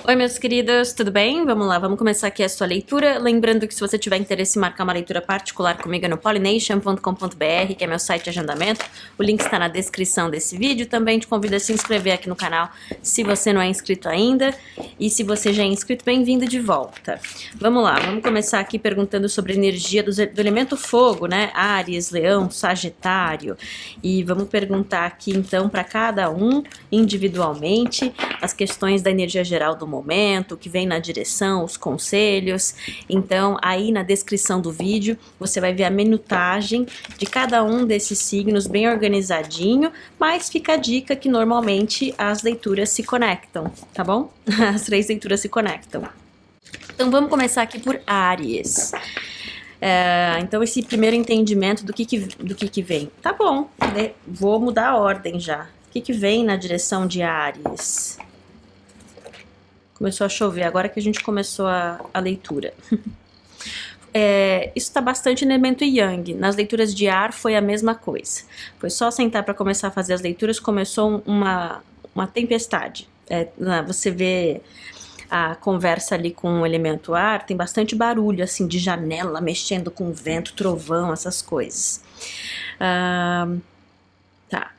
Oi, meus queridos, tudo bem? Vamos lá, vamos começar aqui a sua leitura. Lembrando que se você tiver interesse em marcar uma leitura particular comigo é no pollination.com.br, que é meu site de agendamento. O link está na descrição desse vídeo. Também te convido a se inscrever aqui no canal se você não é inscrito ainda. E se você já é inscrito, bem-vindo de volta. Vamos lá, vamos começar aqui perguntando sobre a energia do elemento fogo, né? Áries, Leão, Sagitário. E vamos perguntar aqui então para cada um individualmente as questões da energia geral do momento, o que vem na direção, os conselhos. Então, aí na descrição do vídeo, você vai ver a minutagem de cada um desses signos bem organizadinho, mas fica a dica que normalmente as leituras se conectam, tá bom? As 3 leituras se conectam. Então, vamos começar aqui por Áries. Então, esse primeiro entendimento do que vem. Tá bom, né? Vou mudar a ordem já. O que vem na direção de Áries? Começou a chover, agora que a gente começou a leitura. Isso está bastante no elemento Yang. Nas leituras de ar foi a mesma coisa. Foi só sentar para começar a fazer as leituras, começou uma tempestade. Você vê a conversa ali com o elemento ar, tem bastante barulho, assim, de janela, mexendo com vento, trovão, essas coisas. Tá.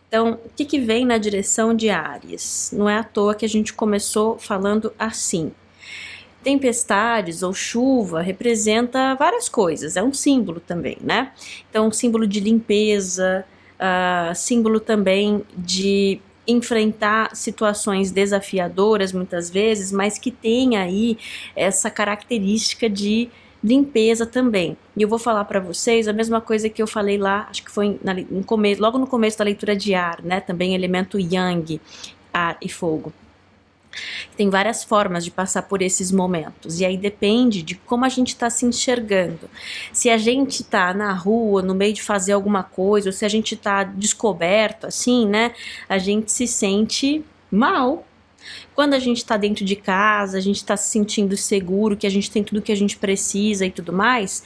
Então, o que vem na direção de Áries? Não é à toa que a gente começou falando assim. Tempestades ou chuva representa várias coisas, é um símbolo também, né? Então, um símbolo de limpeza, símbolo também de enfrentar situações desafiadoras muitas vezes, mas que tem aí essa característica de limpeza também. E eu vou falar para vocês a mesma coisa que eu falei lá, acho que foi logo no começo da leitura de ar, né? Também elemento Yang, ar e fogo. Tem várias formas de passar por esses momentos, e aí depende de como a gente está se enxergando. Se a gente está na rua, no meio de fazer alguma coisa, ou se a gente está descoberto, assim, né? A gente se sente mal. Quando a gente está dentro de casa, a gente está se sentindo seguro, que a gente tem tudo que a gente precisa e tudo mais,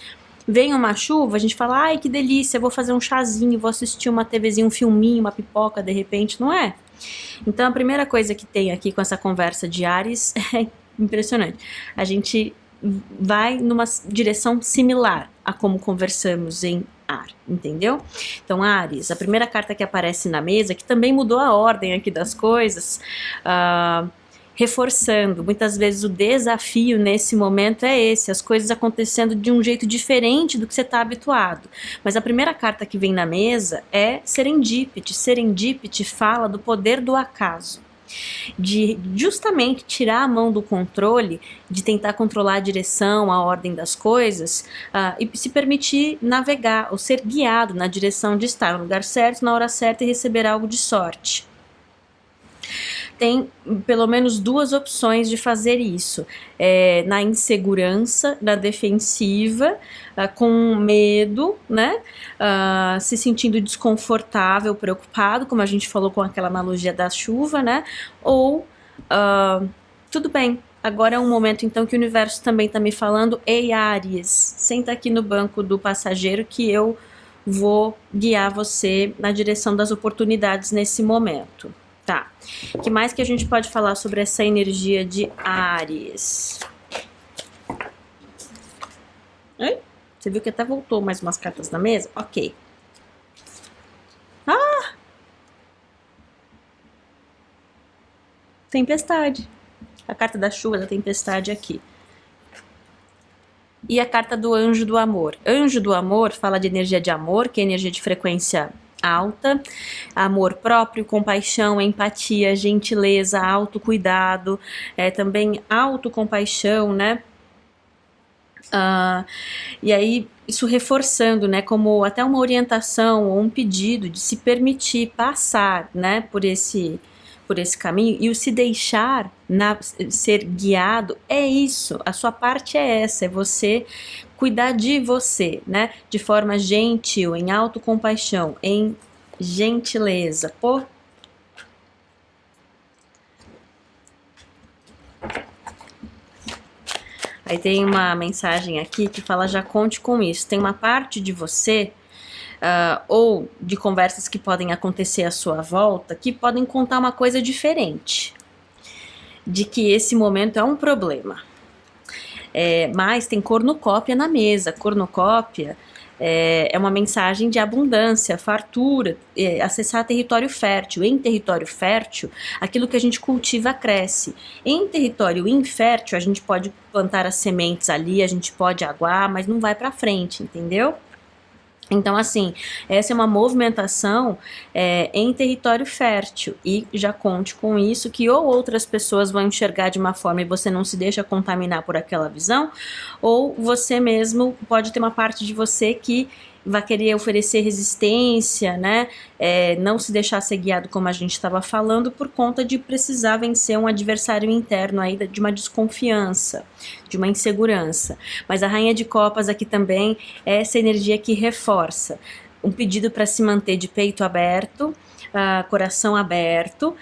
vem uma chuva, a gente fala, ai que delícia, vou fazer um chazinho, vou assistir uma TVzinha, um filminho, uma pipoca, de repente, não é? Então a primeira coisa que tem aqui com essa conversa de Áries é impressionante. A gente vai numa direção similar a como conversamos em ar, entendeu? Então, Áries, a primeira carta que aparece na mesa, que também mudou a ordem aqui das coisas, reforçando, muitas vezes o desafio nesse momento é esse, as coisas acontecendo de um jeito diferente do que você está habituado. Mas a primeira carta que vem na mesa é Serendipity. Serendipity fala do poder do acaso, de justamente tirar a mão do controle, de tentar controlar a direção, a ordem das coisas, e se permitir navegar ou ser guiado na direção de estar no lugar certo, na hora certa e receber algo de sorte. Tem pelo menos 2 opções de fazer isso, na insegurança, na defensiva, com medo, né, se sentindo desconfortável, preocupado, como a gente falou com aquela analogia da chuva, né, ou tudo bem, agora é um momento então que o universo também está me falando, ei Áries, senta aqui no banco do passageiro que eu vou guiar você na direção das oportunidades nesse momento. Tá, o que mais que a gente pode falar sobre essa energia de Áries? Você viu que até voltou mais umas cartas na mesa? Ok. Tempestade. A carta da chuva da tempestade aqui. E a carta do anjo do amor. Anjo do amor fala de energia de amor, que é energia de frequência alta, amor próprio, compaixão, empatia, gentileza, autocuidado, também autocompaixão, né? E aí isso reforçando, né, como até uma orientação ou um pedido de se permitir passar, né, por esse caminho, e o se deixar ser guiado, é isso, a sua parte é essa, é você cuidar de você, né, de forma gentil, em autocompaixão, em gentileza, Aí tem uma mensagem aqui que fala, já conte com isso, tem uma parte de você ou de conversas que podem acontecer à sua volta, que podem contar uma coisa diferente. de que esse momento é um problema. Mas tem cornucópia na mesa. Cornucópia é uma mensagem de abundância, fartura, acessar território fértil. Em território fértil, aquilo que a gente cultiva cresce. Em território infértil, a gente pode plantar as sementes ali, a gente pode aguar, mas não vai para frente, entendeu? Então, assim, essa é uma movimentação em território fértil, e já conte com isso, que ou outras pessoas vão enxergar de uma forma e você não se deixa contaminar por aquela visão, ou você mesmo pode ter uma parte de você que vai querer oferecer resistência, né? Não se deixar ser guiado, como a gente estava falando, por conta de precisar vencer um adversário interno aí de uma desconfiança, de uma insegurança. Mas a Rainha de Copas aqui também é essa energia que reforça um pedido para se manter de peito aberto, coração aberto,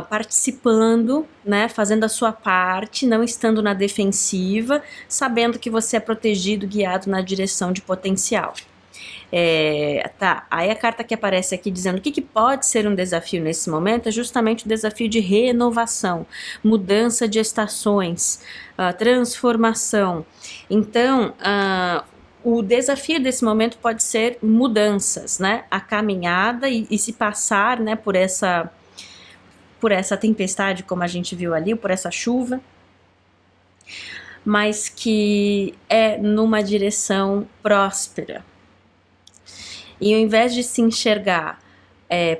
participando, né, fazendo a sua parte, não estando na defensiva, sabendo que você é protegido, guiado na direção de potencial. Tá, aí a carta que aparece aqui dizendo o que pode ser um desafio nesse momento é justamente o desafio de renovação, mudança de estações, transformação. Então, o desafio desse momento pode ser mudanças, né? A caminhada e se passar, né, por essa tempestade, como a gente viu ali, por essa chuva, mas que é numa direção próspera. E ao invés de se enxergar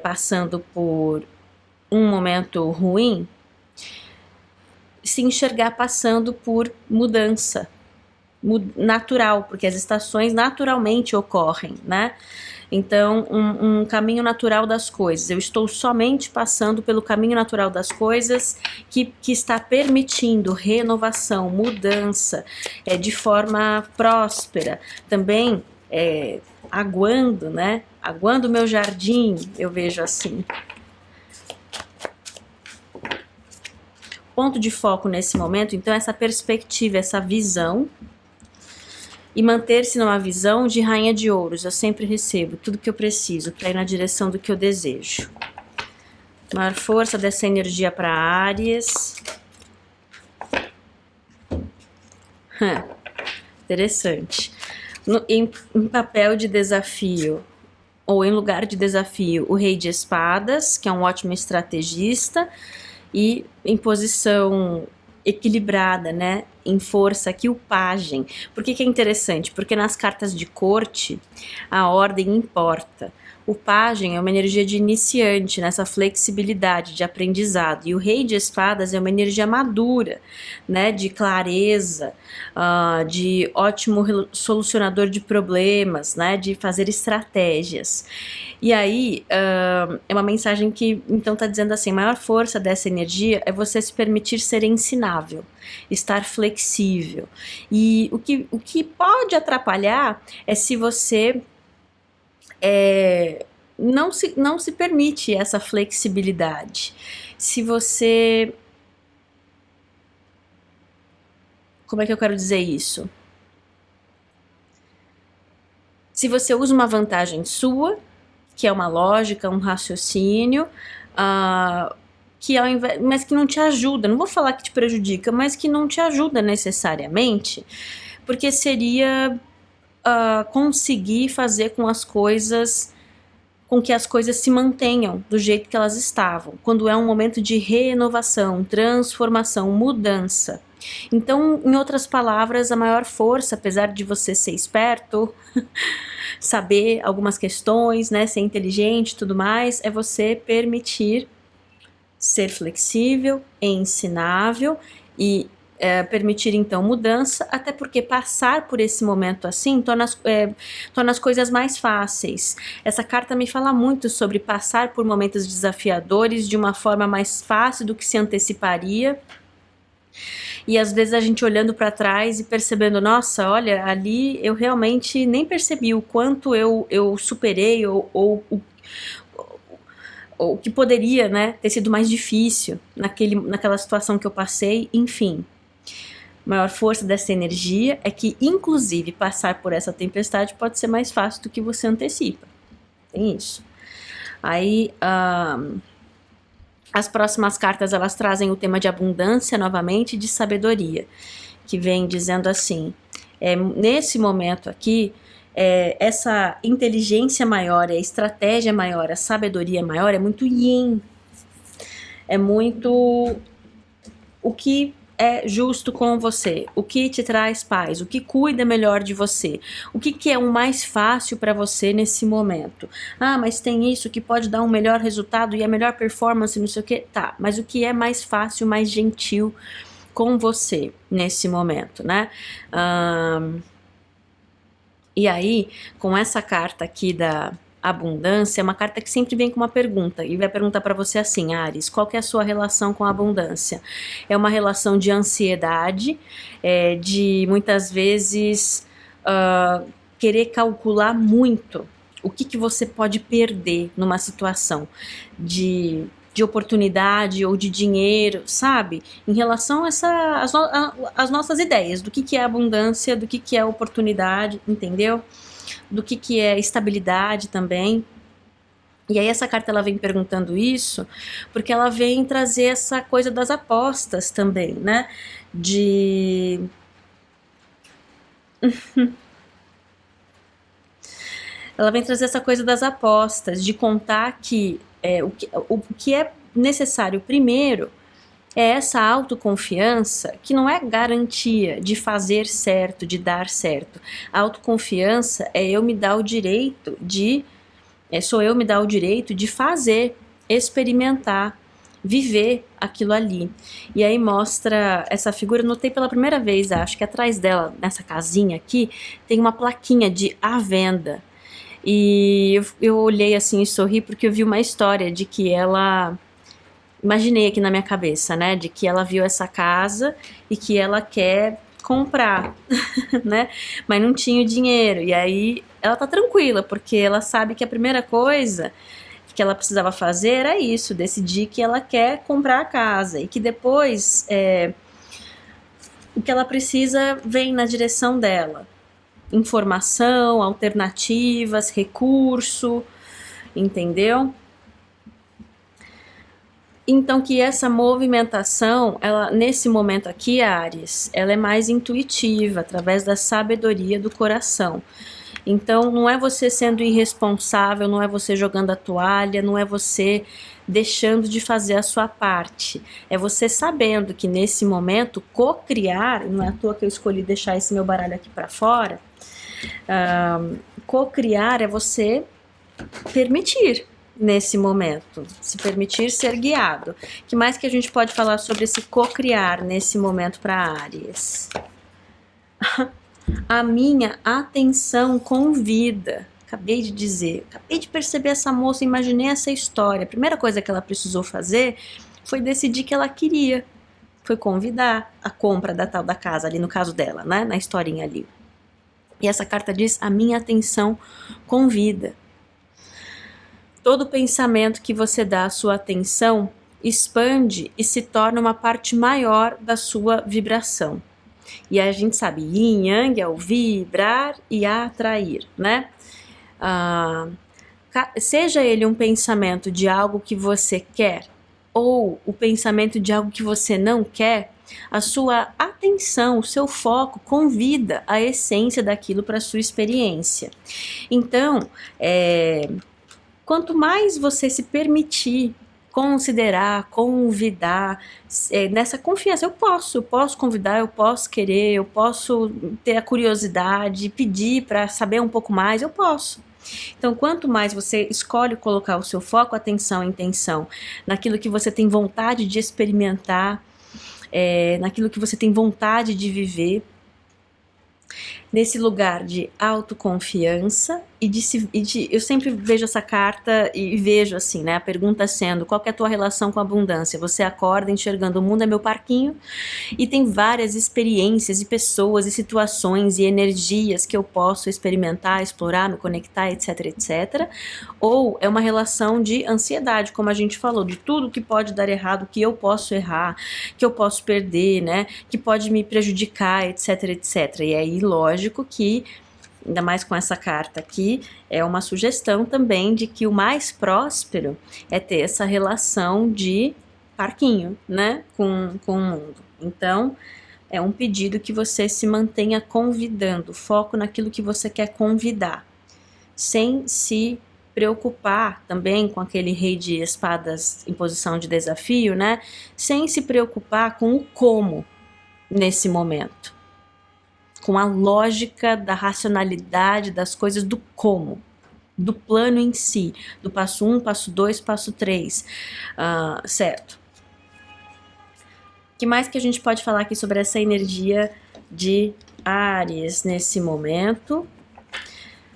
passando por um momento ruim, se enxergar passando por mudança natural, porque as estações naturalmente ocorrem, né? Então, um caminho natural das coisas. Eu estou somente passando pelo caminho natural das coisas que está permitindo renovação, mudança, de forma próspera. Também aguando, né? Aguando o meu jardim, eu vejo assim. Ponto de foco nesse momento, então, essa perspectiva, essa visão, e manter-se numa visão de Rainha de Ouros. Eu sempre recebo tudo que eu preciso para ir na direção do que eu desejo. Maior força dessa energia para Áries. Interessante. Em papel de desafio, ou em lugar de desafio, o Rei de Espadas, que é um ótimo estrategista, e em posição equilibrada, né, em força aqui o pajem. Por que é interessante? Porque nas cartas de corte a ordem importa. O pajem é uma energia de iniciante, nessa flexibilidade de aprendizado, e o Rei de Espadas é uma energia madura, né, de clareza, de ótimo solucionador de problemas, né, de fazer estratégias. E aí, é uma mensagem que, então, está dizendo assim, a maior força dessa energia é você se permitir ser ensinável, estar flexível. E o que pode atrapalhar é se você não se permite essa flexibilidade. Se você... Como é que eu quero dizer isso? Se você usa uma vantagem sua, que é uma lógica, um raciocínio, mas que não te ajuda, não vou falar que te prejudica, mas que não te ajuda necessariamente, porque seria conseguir fazer com que as coisas se mantenham do jeito que elas estavam, quando é um momento de renovação, transformação, mudança. Então, em outras palavras, a maior força, apesar de você ser esperto, saber algumas questões, né, ser inteligente e tudo mais, é você permitir ser flexível, ensinável e permitir então mudança, até porque passar por esse momento assim torna as coisas mais fáceis. Essa carta me fala muito sobre passar por momentos desafiadores de uma forma mais fácil do que se anteciparia. E às vezes a gente olhando para trás e percebendo, nossa, olha, ali eu realmente nem percebi o quanto eu superei ou o que poderia, né, ter sido mais difícil naquela situação que eu passei, enfim. A maior força dessa energia é que, inclusive, passar por essa tempestade pode ser mais fácil do que você antecipa. Tem isso. Aí, As próximas cartas, elas trazem o tema de abundância novamente e de sabedoria, que vem dizendo assim, nesse momento aqui, essa inteligência maior, a estratégia maior, a sabedoria maior é muito yin, é muito o que é justo com você, o que te traz paz, o que cuida melhor de você, o que é o mais fácil para você nesse momento. Ah, mas tem isso que pode dar um melhor resultado e a melhor performance, não sei o que, tá, mas o que é mais fácil, mais gentil com você nesse momento, né? E aí, com essa carta aqui da abundância, é uma carta que sempre vem com uma pergunta, e vai perguntar para você assim, Áries, qual que é a sua relação com a abundância? É uma relação de ansiedade, de muitas vezes querer calcular muito o que você pode perder numa situação de oportunidade ou de dinheiro, sabe? Em relação a as nossas ideias do que é abundância, do que é oportunidade, entendeu? Do que é estabilidade também. E aí essa carta ela vem perguntando isso, porque ela vem trazer essa coisa das apostas também, né? Ela vem trazer essa coisa das apostas, de contar que o que é necessário primeiro é essa autoconfiança, que não é garantia de fazer certo, de dar certo. A autoconfiança é eu me dar o direito de fazer, experimentar, viver aquilo ali. E aí mostra essa figura, notei pela primeira vez, acho que atrás dela, nessa casinha aqui, tem uma plaquinha de à venda. E eu olhei assim e sorri porque eu vi uma história de que ela... Imaginei aqui na minha cabeça, né? De que ela viu essa casa e que ela quer comprar, né? Mas não tinha o dinheiro. E aí ela tá tranquila, porque ela sabe que a primeira coisa que ela precisava fazer era isso, decidir que ela quer comprar a casa. E que depois o que ela precisa vem na direção dela. Informação, alternativas, recurso, entendeu? Então que essa movimentação, ela nesse momento aqui, Áries, ela é mais intuitiva, através da sabedoria do coração. Então não é você sendo irresponsável, não é você jogando a toalha, não é você deixando de fazer a sua parte. É você sabendo que nesse momento co-criar, não é à toa que eu escolhi deixar esse meu baralho aqui para fora, co-criar é você permitir nesse momento, se permitir ser guiado. Que mais que a gente pode falar sobre esse co-criar nesse momento para Áries? A minha atenção convida. Acabei de dizer, acabei de perceber essa moça, imaginei essa história. A primeira coisa que ela precisou fazer foi decidir que ela queria. Foi convidar a compra da tal da casa ali, no caso dela, né? Na historinha ali. E essa carta diz, a minha atenção convida. Todo pensamento que você dá à sua atenção expande e se torna uma parte maior da sua vibração. E a gente sabe, yin yang é o vibrar e atrair, né? Seja ele um pensamento de algo que você quer ou o pensamento de algo que você não quer, a sua atenção, o seu foco convida a essência daquilo para a sua experiência. Então, quanto mais você se permitir considerar, convidar, nessa confiança, eu posso convidar, eu posso querer, eu posso ter a curiosidade, pedir para saber um pouco mais, eu posso. Então, quanto mais você escolhe colocar o seu foco, atenção, intenção naquilo que você tem vontade de experimentar, naquilo que você tem vontade de viver, nesse lugar de autoconfiança eu sempre vejo essa carta e vejo assim, né, a pergunta sendo, qual que é a tua relação com a abundância? Você acorda enxergando o mundo é meu parquinho e tem várias experiências e pessoas e situações e energias que eu posso experimentar, explorar, me conectar, etc, etc. Ou é uma relação de ansiedade, como a gente falou, de tudo que pode dar errado, que eu posso errar, que eu posso perder, né, que pode me prejudicar, etc, etc. E aí, lógico que ainda mais com essa carta aqui, é uma sugestão também de que o mais próspero é ter essa relação de parquinho, né, com o mundo. Então, é um pedido que você se mantenha convidando, foco naquilo que você quer convidar, sem se preocupar também com aquele rei de espadas em posição de desafio, né, sem se preocupar com o como nesse momento, com a lógica da racionalidade das coisas, do como, do plano em si, do passo 1, passo 2, passo 3, certo? O que mais que a gente pode falar aqui sobre essa energia de Áries nesse momento?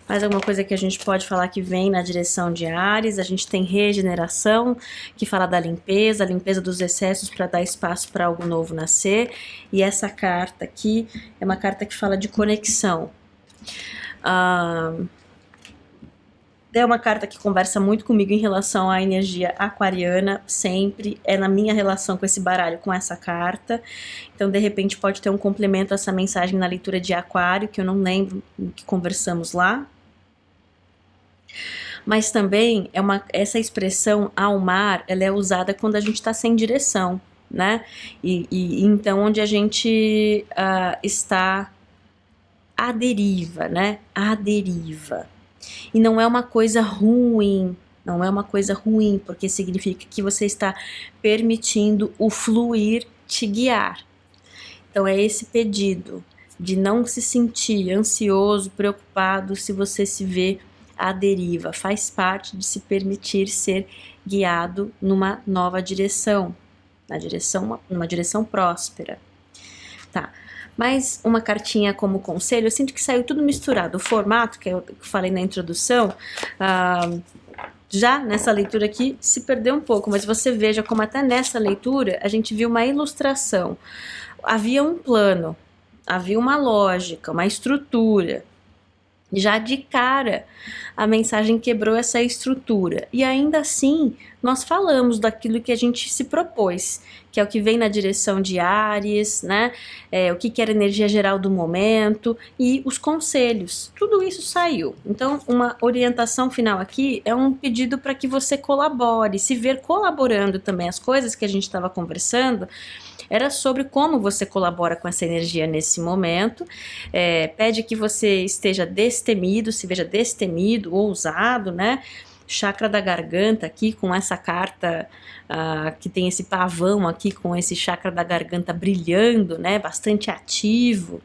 Mais alguma coisa que a gente pode falar que vem na direção de Áries? A gente tem regeneração, que fala da limpeza, a limpeza dos excessos para dar espaço para algo novo nascer. E essa carta aqui é uma carta que fala de conexão. É uma carta que conversa muito comigo em relação à energia aquariana, sempre é na minha relação com esse baralho, com essa carta. Então, de repente, pode ter um complemento a essa mensagem na leitura de Aquário, que eu não lembro o que conversamos lá. Mas também essa expressão ao mar, ela é usada quando a gente está sem direção, né? E então, onde a gente está à deriva, né? À deriva. E não é uma coisa ruim, não é uma coisa ruim, porque significa que você está permitindo o fluir te guiar. Então é esse pedido de não se sentir ansioso, preocupado se você se vê à deriva. Faz parte de se permitir ser guiado numa nova direção, numa direção próspera. Tá. Mais uma cartinha como conselho, eu sinto que saiu tudo misturado. O formato, que eu falei na introdução, já nessa leitura aqui se perdeu um pouco, mas você veja como até nessa leitura a gente viu uma ilustração. Havia um plano, havia uma lógica, uma estrutura. Já de cara, a mensagem quebrou essa estrutura. E ainda assim, nós falamos daquilo que a gente se propôs, que é o que vem na direção de Áries, né? O que era a energia geral do momento e os conselhos. Tudo isso saiu. Então, uma orientação final aqui é um pedido para que você colabore, se ver colaborando também. As coisas que a gente estava conversando era sobre como você colabora com essa energia nesse momento. Pede que você esteja destemido, se veja destemido, ousado, né? Chakra da garganta aqui, com essa carta que tem esse pavão aqui, com esse chakra da garganta brilhando, né? Bastante ativo.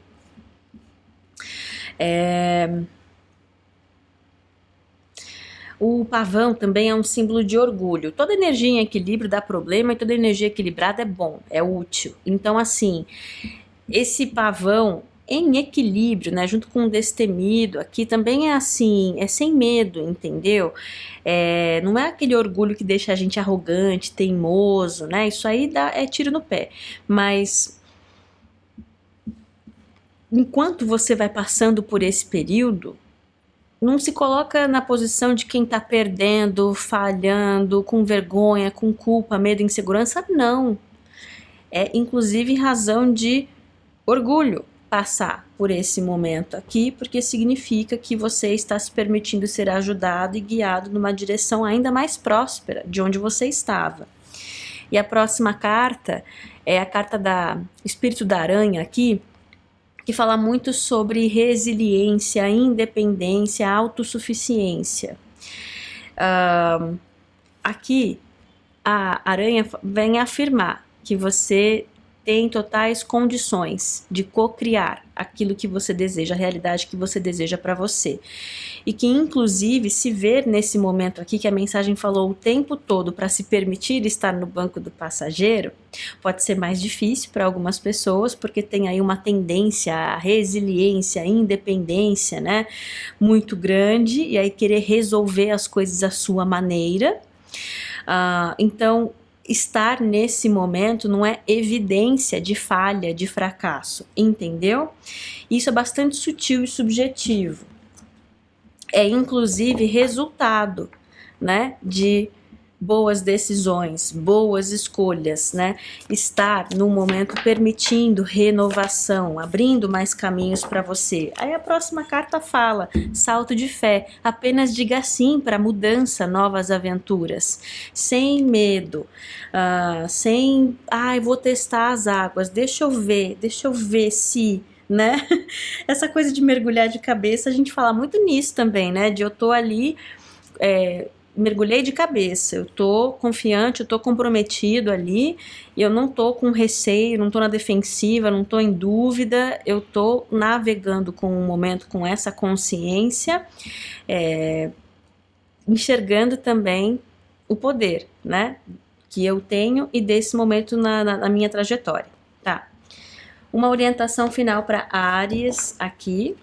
O pavão também é um símbolo de orgulho. Toda energia em equilíbrio dá problema e toda energia equilibrada é bom, é útil. Então, assim, esse pavão em equilíbrio, né, junto com o destemido, aqui também é assim, é sem medo, entendeu? Não é aquele orgulho que deixa a gente arrogante, teimoso, né? Isso aí é tiro no pé. Mas enquanto você vai passando por esse período, não se coloca na posição de quem está perdendo, falhando, com vergonha, com culpa, medo, insegurança, não. É inclusive razão de orgulho passar por esse momento aqui, porque significa que você está se permitindo ser ajudado e guiado numa direção ainda mais próspera de onde você estava. E a próxima carta é a carta da Espírito da Aranha aqui, que fala muito sobre resiliência, independência, autossuficiência. Aqui, a aranha vem afirmar que você tem totais condições de co-criar aquilo que você deseja, a realidade que você deseja para você. E que, inclusive, se ver nesse momento aqui, que a mensagem falou o tempo todo para se permitir estar no banco do passageiro, pode ser mais difícil para algumas pessoas, porque tem aí uma tendência à resiliência, à independência, né, muito grande, e aí querer resolver as coisas à sua maneira. Então, estar nesse momento não é evidência de falha, de fracasso, entendeu? Isso é bastante sutil e subjetivo. É inclusive resultado, né, de boas decisões, boas escolhas, né? Estar no momento permitindo renovação, abrindo mais caminhos para você. Aí a próxima carta fala: salto de fé, apenas diga sim para mudança, novas aventuras, sem medo, sem, vou testar as águas, deixa eu ver se, né? Essa coisa de mergulhar de cabeça, a gente fala muito nisso também, né? De eu tô ali, mergulhei de cabeça, eu tô confiante, eu tô comprometido ali, eu não tô com receio, não tô na defensiva, não tô em dúvida, eu tô navegando com o momento, com essa consciência, enxergando também o poder, né, que eu tenho e desse momento na minha trajetória, tá? Uma orientação final para Áries aqui,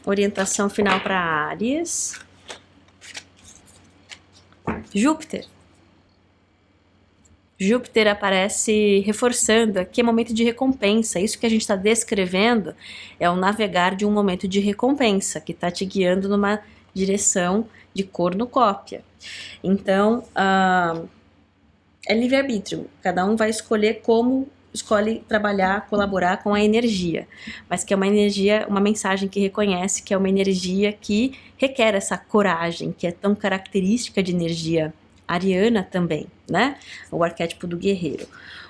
orientação final para Áries. Júpiter aparece reforçando, aqui é momento de recompensa, isso que a gente está descrevendo é o navegar de um momento de recompensa, que está te guiando numa direção de cornucópia. Então, é livre-arbítrio, cada um vai escolher como escolhe trabalhar, colaborar com a energia, mas que é uma energia, uma mensagem que reconhece que é uma energia que requer essa coragem, que é tão característica de energia ariana também, né? O arquétipo do guerreiro.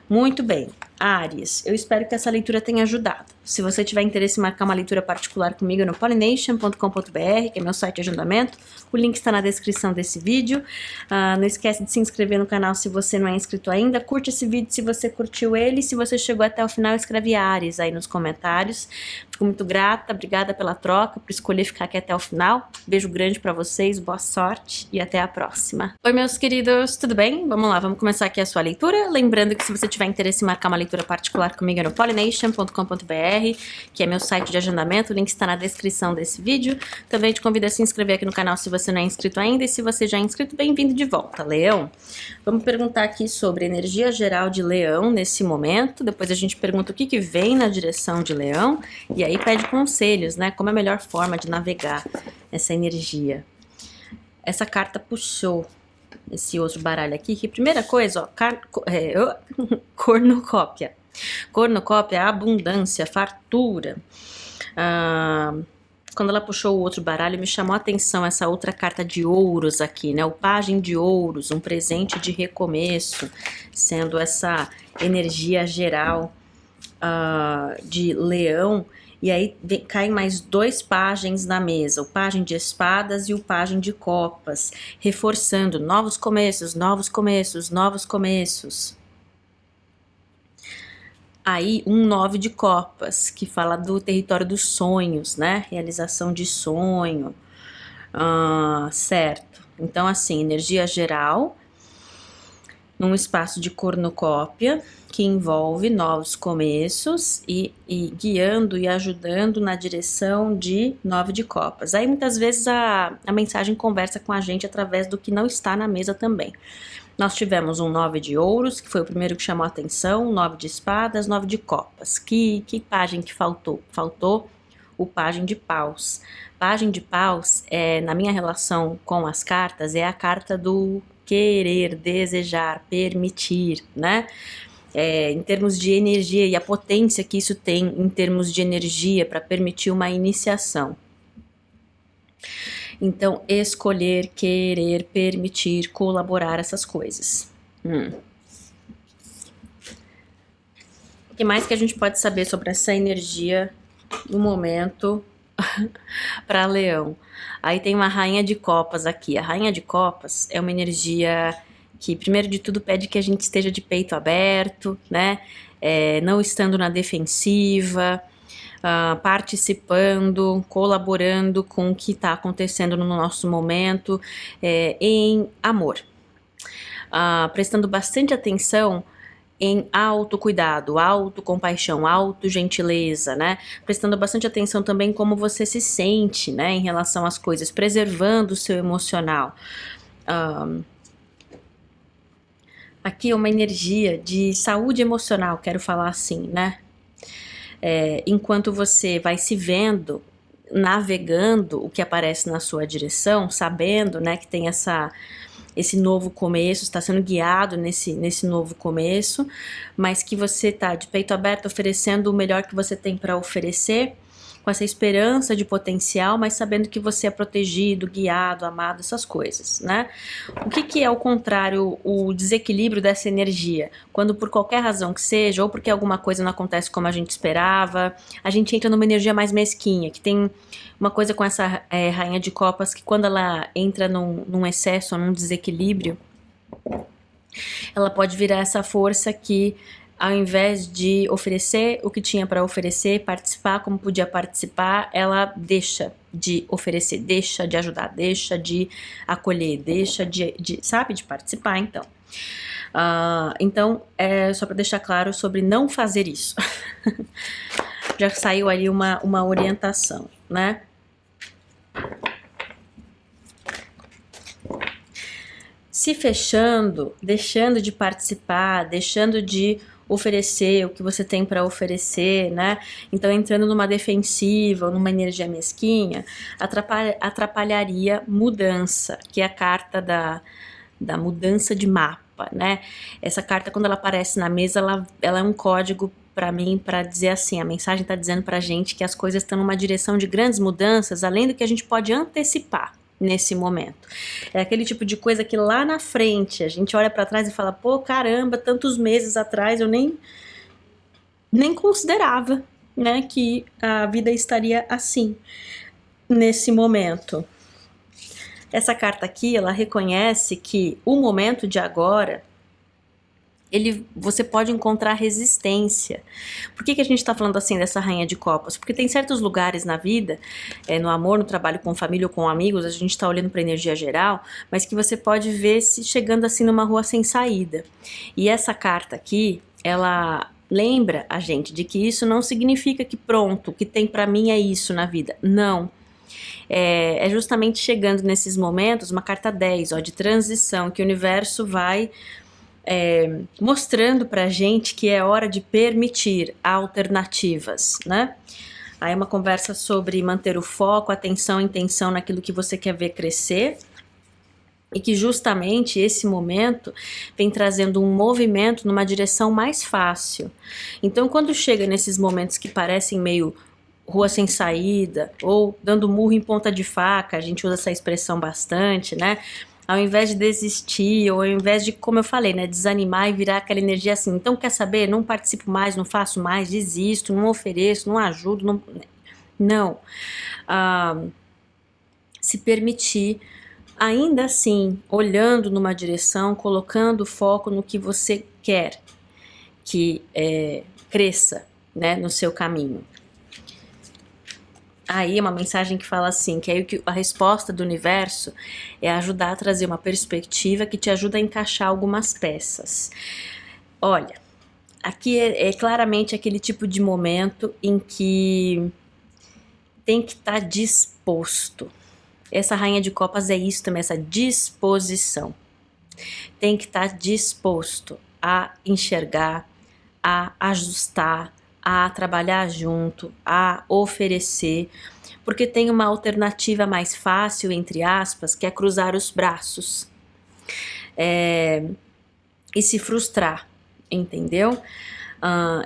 Muito bem, Áries, eu espero que essa leitura tenha ajudado. Se você tiver interesse em marcar uma leitura particular comigo no pollination.com.br, que é meu site de agendamento, o link está na descrição desse vídeo. Não esquece de se inscrever no canal se você não é inscrito ainda. Curte esse vídeo se você curtiu ele. Se você chegou até o final, escreve Áries aí nos comentários. Fico muito grata, obrigada pela troca, por escolher ficar aqui até o final. Beijo grande para vocês, boa sorte e até a próxima. Oi, meus queridos, tudo bem? Vamos lá, vamos começar aqui a sua leitura. Lembrando que se você tiver interesse em marcar uma leitura particular comigo é no pollination.com.br, que é meu site de agendamento, o link está na descrição desse vídeo. Também te convido a se inscrever aqui no canal se você não é inscrito ainda, e se você já é inscrito, bem-vindo de volta, Leão. Vamos perguntar aqui sobre energia geral de Leão nesse momento, depois a gente pergunta o que vem na direção de Leão, e aí pede conselhos, né, como é a melhor forma de navegar essa energia. Essa carta puxou esse outro baralho aqui, que primeira coisa, ó, cornucópia. Cornucópia é abundância, fartura. Quando ela puxou o outro baralho, me chamou a atenção essa outra carta de ouros aqui, né? O pajem de ouros, um presente de recomeço, sendo essa energia geral de Leão. E aí caem mais dois pagens na mesa, o pajem de espadas e o pajem de copas, reforçando novos começos, novos começos, novos começos. Aí, um 9 de copas, que fala do território dos sonhos, né? Realização de sonho, certo. Então, assim, energia geral, num espaço de cornucópia, que envolve novos começos e guiando e ajudando na direção de 9 de copas. Aí, muitas vezes, a mensagem conversa com a gente através do que não está na mesa também. Nós tivemos um 9 de ouros, que foi o primeiro que chamou a atenção, 9 de espadas, 9 de copas. Que pajem que faltou? Faltou o pajem de paus. Pajem de paus, na minha relação com as cartas, é a carta do querer, desejar, permitir, né? Em termos de energia e a potência que isso tem em termos de energia para permitir uma iniciação. Então, escolher, querer, permitir, colaborar, essas coisas. O que mais que a gente pode saber sobre essa energia no momento para Leão? Aí tem uma rainha de copas aqui. A rainha de copas é uma energia que, primeiro de tudo, pede que a gente esteja de peito aberto, né? Não estando na defensiva, participando, colaborando com o que está acontecendo no nosso momento, em amor. Prestando bastante atenção em autocuidado, autocompaixão, autogentileza, né? Prestando bastante atenção também como você se sente, né, em relação às coisas, preservando o seu emocional. Aqui é uma energia de saúde emocional, quero falar assim, né? Enquanto você vai se vendo, navegando o que aparece na sua direção, sabendo, né, que tem essa esse novo começo, está sendo guiado nesse novo começo, mas que você tá de peito aberto oferecendo o melhor que você tem para oferecer, com essa esperança de potencial, mas sabendo que você é protegido, guiado, amado, essas coisas, né? O que é o contrário, o desequilíbrio dessa energia? Quando por qualquer razão que seja, ou porque alguma coisa não acontece como a gente esperava, a gente entra numa energia mais mesquinha, que tem uma coisa com essa rainha de copas, que quando ela entra num excesso, num desequilíbrio, ela pode virar essa força que, ao invés de oferecer o que tinha para oferecer, participar como podia participar, ela deixa de oferecer, deixa de ajudar, deixa de acolher, deixa sabe, de participar, então. Então, é só para deixar claro sobre não fazer isso. Já saiu ali uma orientação, né? Se fechando, deixando de participar, deixando de oferecer o que você tem para oferecer, né? Então, entrando numa defensiva ou numa energia mesquinha, atrapalharia mudança, que é a carta da mudança de mapa, né? Essa carta, quando ela aparece na mesa, ela é um código para mim, para dizer assim, a mensagem está dizendo pra gente que as coisas estão numa direção de grandes mudanças, além do que a gente pode antecipar nesse momento. É aquele tipo de coisa que lá na frente a gente olha para trás e fala, pô, caramba, tantos meses atrás eu nem considerava, né, que a vida estaria assim nesse momento. Essa carta aqui, ela reconhece que o momento de agora, você pode encontrar resistência. Por que a gente está falando assim dessa rainha de copas? Porque tem certos lugares na vida, no amor, no trabalho com família ou com amigos, a gente está olhando para a energia geral, mas que você pode ver se chegando assim numa rua sem saída. E essa carta aqui, ela lembra a gente de que isso não significa que pronto, o que tem para mim é isso na vida. Não. É justamente chegando nesses momentos, uma carta 10, ó, de transição, que o universo vai mostrando pra gente que é hora de permitir alternativas, né? Aí uma conversa sobre manter o foco, atenção, intenção naquilo que você quer ver crescer, e que justamente esse momento vem trazendo um movimento numa direção mais fácil. Então, quando chega nesses momentos que parecem meio rua sem saída, ou dando murro em ponta de faca, a gente usa essa expressão bastante, né? Ao invés de desistir, ou ao invés de, como eu falei, né, desanimar e virar aquela energia assim, então quer saber, não participo mais, não faço mais, desisto, não ofereço, não ajudo, não. Se permitir, ainda assim, olhando numa direção, colocando foco no que você quer que cresça, né, no seu caminho. Aí uma mensagem que fala assim, que aí a resposta do universo é ajudar a trazer uma perspectiva que te ajuda a encaixar algumas peças. Olha, aqui é claramente aquele tipo de momento em que tem que estar disposto. Essa rainha de copas é isso também, essa disposição. Tem que estar disposto a enxergar, a ajustar, a trabalhar junto, a oferecer, porque tem uma alternativa mais fácil, entre aspas, que é cruzar os braços e se frustrar, entendeu?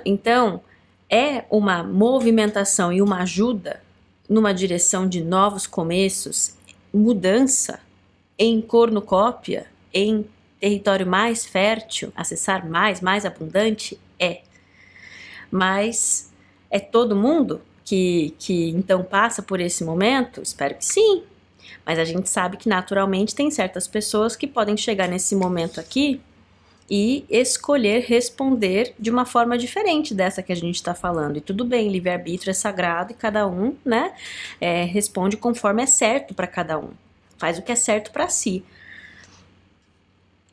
Então, é uma movimentação e uma ajuda numa direção de novos começos, mudança em cornucópia, em território mais fértil, acessar mais abundante, mas é todo mundo que então passa por esse momento? Espero que sim, mas a gente sabe que naturalmente tem certas pessoas que podem chegar nesse momento aqui e escolher responder de uma forma diferente dessa que a gente está falando, e tudo bem, livre-arbítrio é sagrado e cada um, né, responde conforme é certo para cada um, faz o que é certo para si.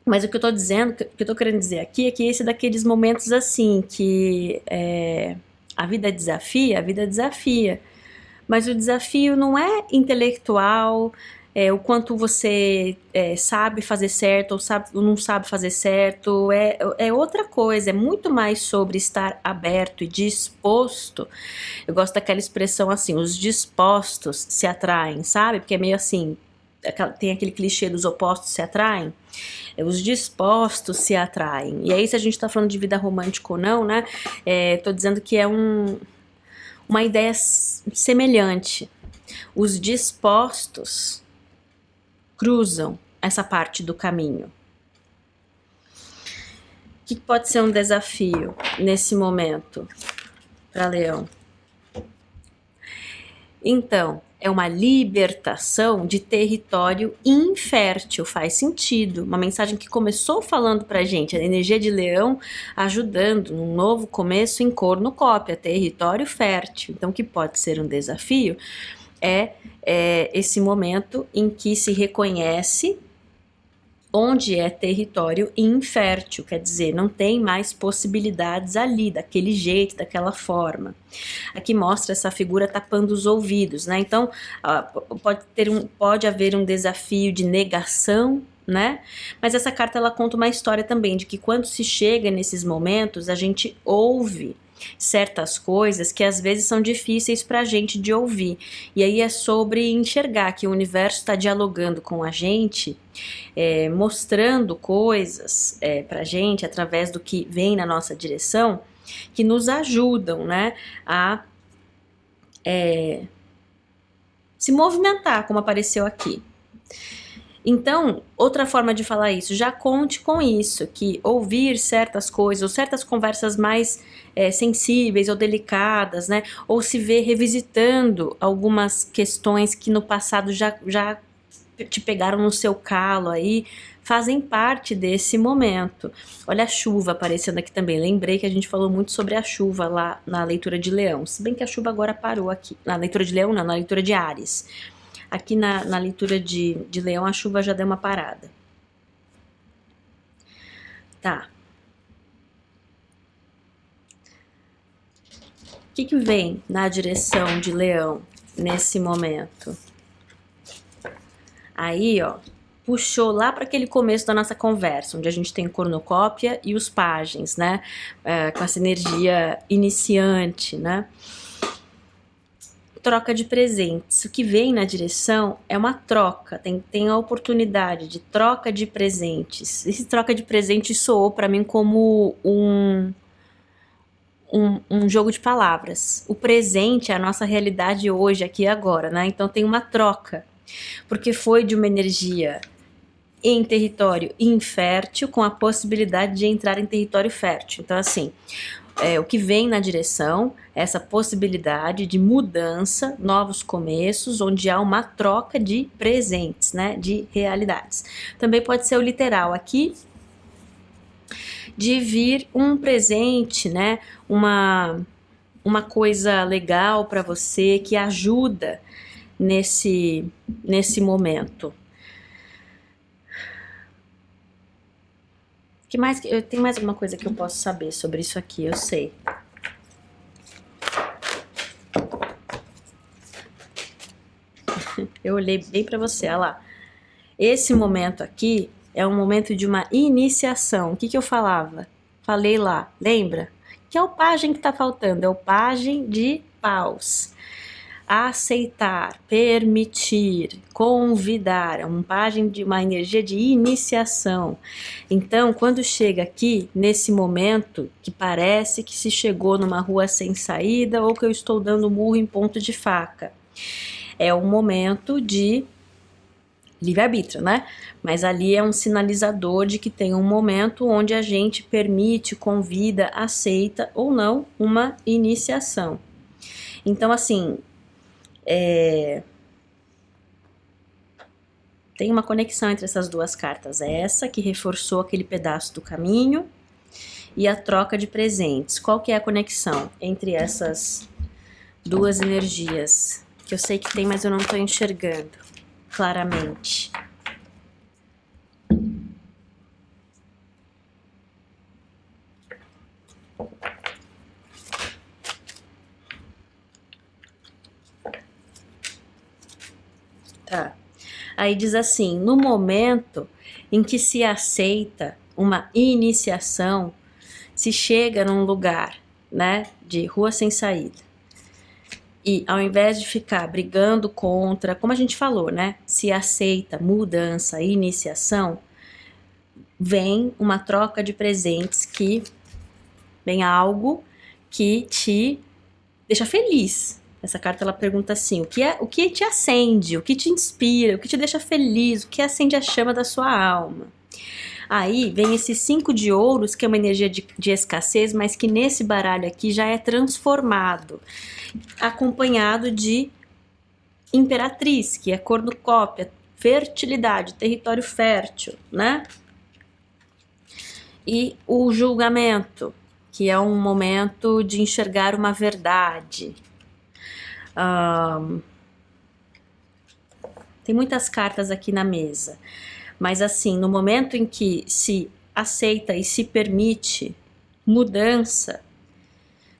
Mas o que eu tô dizendo, o que eu tô querendo dizer aqui é que esse é daqueles momentos assim, que a vida desafia, mas o desafio não é intelectual, o quanto você sabe fazer certo ou não sabe fazer certo, é outra coisa, é muito mais sobre estar aberto e disposto. Eu gosto daquela expressão assim, os dispostos se atraem, sabe? Porque é meio assim, tem aquele clichê dos opostos se atraem, os dispostos se atraem. E aí, se a gente tá falando de vida romântica ou não, né, tô dizendo que é uma ideia semelhante. Os dispostos cruzam essa parte do caminho. O que pode ser um desafio nesse momento para Leão? Então, é uma libertação de território infértil, faz sentido. Uma mensagem que começou falando pra gente, a energia de Leão ajudando num novo começo em cornucópia, território fértil. Então, o que pode ser um desafio é esse momento em que se reconhece onde é território infértil, quer dizer, não tem mais possibilidades ali, daquele jeito, daquela forma. Aqui mostra essa figura tapando os ouvidos, né? Então, pode haver um desafio de negação, né? Mas essa carta, ela conta uma história também, de que quando se chega nesses momentos, a gente ouve certas coisas que às vezes são difíceis para a gente de ouvir. E aí é sobre enxergar que o universo está dialogando com a gente, mostrando coisas para a gente através do que vem na nossa direção, que nos ajudam, né, a se movimentar, como apareceu aqui. Então, outra forma de falar isso, já conte com isso, que ouvir certas coisas, ou certas conversas mais sensíveis ou delicadas, né? Ou se ver revisitando algumas questões que no passado já te pegaram no seu calo aí, fazem parte desse momento. Olha a chuva aparecendo aqui também. Lembrei que a gente falou muito sobre a chuva lá na leitura de Leão. Se bem que a chuva agora parou aqui. Na leitura de Leão não, na leitura de Áries. Aqui na leitura de Leão, a chuva já deu uma parada. Tá. O que vem na direção de Leão nesse momento? Aí, ó, puxou lá para aquele começo da nossa conversa, onde a gente tem cornucópia e os pajens, né? Com essa energia iniciante, né? Troca de presentes. O que vem na direção é uma troca, tem a oportunidade de troca de presentes. Esse troca de presentes soou para mim como um jogo de palavras. O presente é a nossa realidade hoje, aqui e agora, né? Então tem uma troca, porque foi de uma energia em território infértil com a possibilidade de entrar em território fértil. Então, assim, o que vem na direção, essa possibilidade de mudança, novos começos, onde há uma troca de presentes, né, de realidades. Também pode ser o literal aqui, de vir um presente, né, uma coisa legal para você que ajuda nesse momento. Que mais? Tem mais alguma coisa que eu posso saber sobre isso aqui? Eu sei. Eu olhei bem para você, olha lá. Esse momento aqui é um momento de uma iniciação. O que eu falava? Falei lá, lembra? Que é o pajem que tá faltando, é o pajem de paus. Aceitar, permitir, convidar, é um pajem de uma energia de iniciação. Então, quando chega aqui, nesse momento, que parece que se chegou numa rua sem saída ou que eu estou dando murro em ponto de faca, é um momento de livre-arbítrio, né? Mas ali é um sinalizador de que tem um momento onde a gente permite, convida, aceita ou não uma iniciação. Então, assim, tem uma conexão entre essas duas cartas. Essa que reforçou aquele pedaço do caminho e a troca de presentes. Qual que é a conexão entre essas duas energias? Que eu sei que tem, mas eu não estou enxergando claramente. Tá. Aí diz assim, no momento em que se aceita uma iniciação, se chega num lugar, né, de rua sem saída. E ao invés de ficar brigando contra, como a gente falou, né? Se aceita mudança, iniciação, vem uma troca de presentes que vem algo que te deixa feliz. Essa carta ela pergunta assim: o que te acende, o que te inspira, o que te deixa feliz, o que acende a chama da sua alma. Aí vem esse 5 de ouros, que é uma energia de escassez, mas que nesse baralho aqui já é transformado, acompanhado de Imperatriz, que é cornucópia, fertilidade, território fértil, né? E o julgamento, que é um momento de enxergar uma verdade. Tem muitas cartas aqui na mesa, mas assim, no momento em que se aceita e se permite mudança,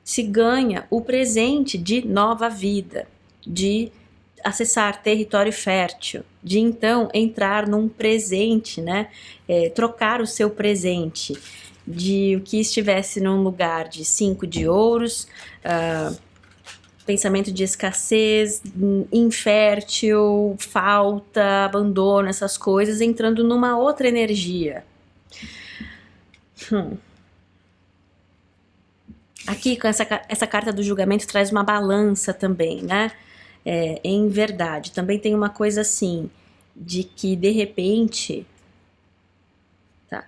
se ganha o presente de nova vida, de acessar território fértil, de então entrar num presente, né? Trocar o seu presente, de o que estivesse num lugar de 5 de ouros, pensamento de escassez, infértil, falta, abandono, essas coisas, entrando numa outra energia. Aqui, com essa carta do julgamento, traz uma balança também, né? Em verdade. Também tem uma coisa assim, de que, de repente... Tá.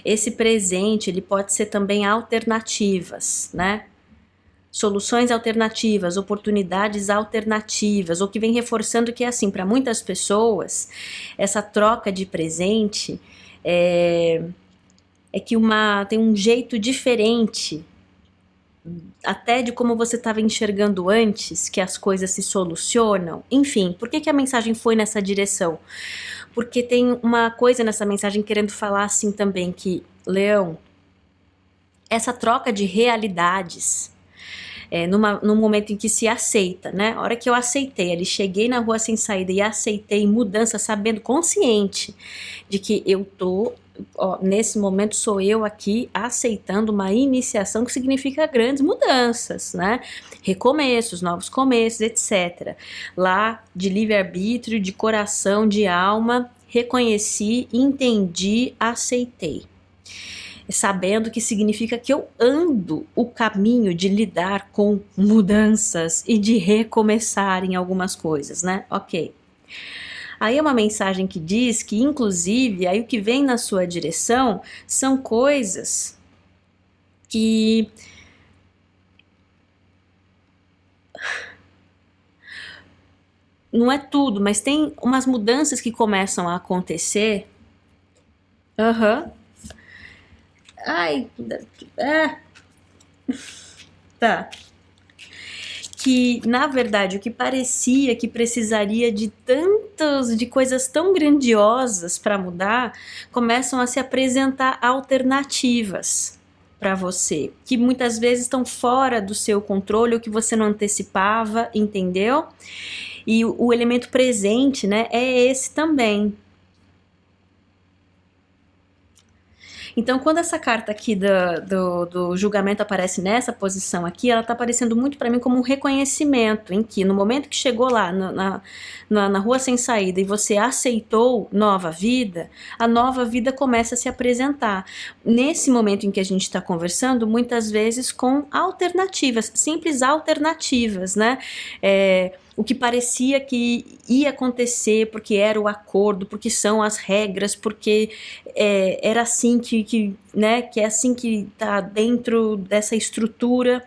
Esse presente, ele pode ser também alternativas, né? Soluções alternativas, oportunidades alternativas, ou que vem reforçando que, assim, para muitas pessoas, essa troca de presente é que tem um jeito diferente, até de como você estava enxergando antes, que as coisas se solucionam. Enfim, por que a mensagem foi nessa direção? Porque tem uma coisa nessa mensagem querendo falar assim também, que, Leão, essa troca de realidades, num momento em que se aceita, né? A hora que eu aceitei, ali cheguei na rua sem saída e aceitei mudança, sabendo, consciente de que eu tô... nesse momento sou eu aqui aceitando uma iniciação que significa grandes mudanças, né? Recomeços, novos começos, etc. Lá, de livre-arbítrio, de coração, de alma, reconheci, entendi, aceitei. Sabendo que significa que eu ando o caminho de lidar com mudanças e de recomeçar em algumas coisas, né? Ok. Aí é uma mensagem que diz que, inclusive, aí o que vem na sua direção são coisas que... Não é tudo, mas tem umas mudanças que começam a acontecer. Ai, tá. Que, na verdade, o que parecia que precisaria de coisas tão grandiosas para mudar, começam a se apresentar alternativas para você, que muitas vezes estão fora do seu controle, ou que você não antecipava, entendeu? E o elemento presente, né, é esse também. Então, quando essa carta aqui do julgamento aparece nessa posição aqui, ela está aparecendo muito para mim como um reconhecimento, em que no momento que chegou lá na rua sem saída e você aceitou nova vida, a nova vida começa a se apresentar. Nesse momento em que a gente está conversando, muitas vezes com alternativas, simples alternativas, né? O que parecia que ia acontecer porque era o acordo, porque são as regras, porque era assim né, que é assim que está dentro dessa estrutura.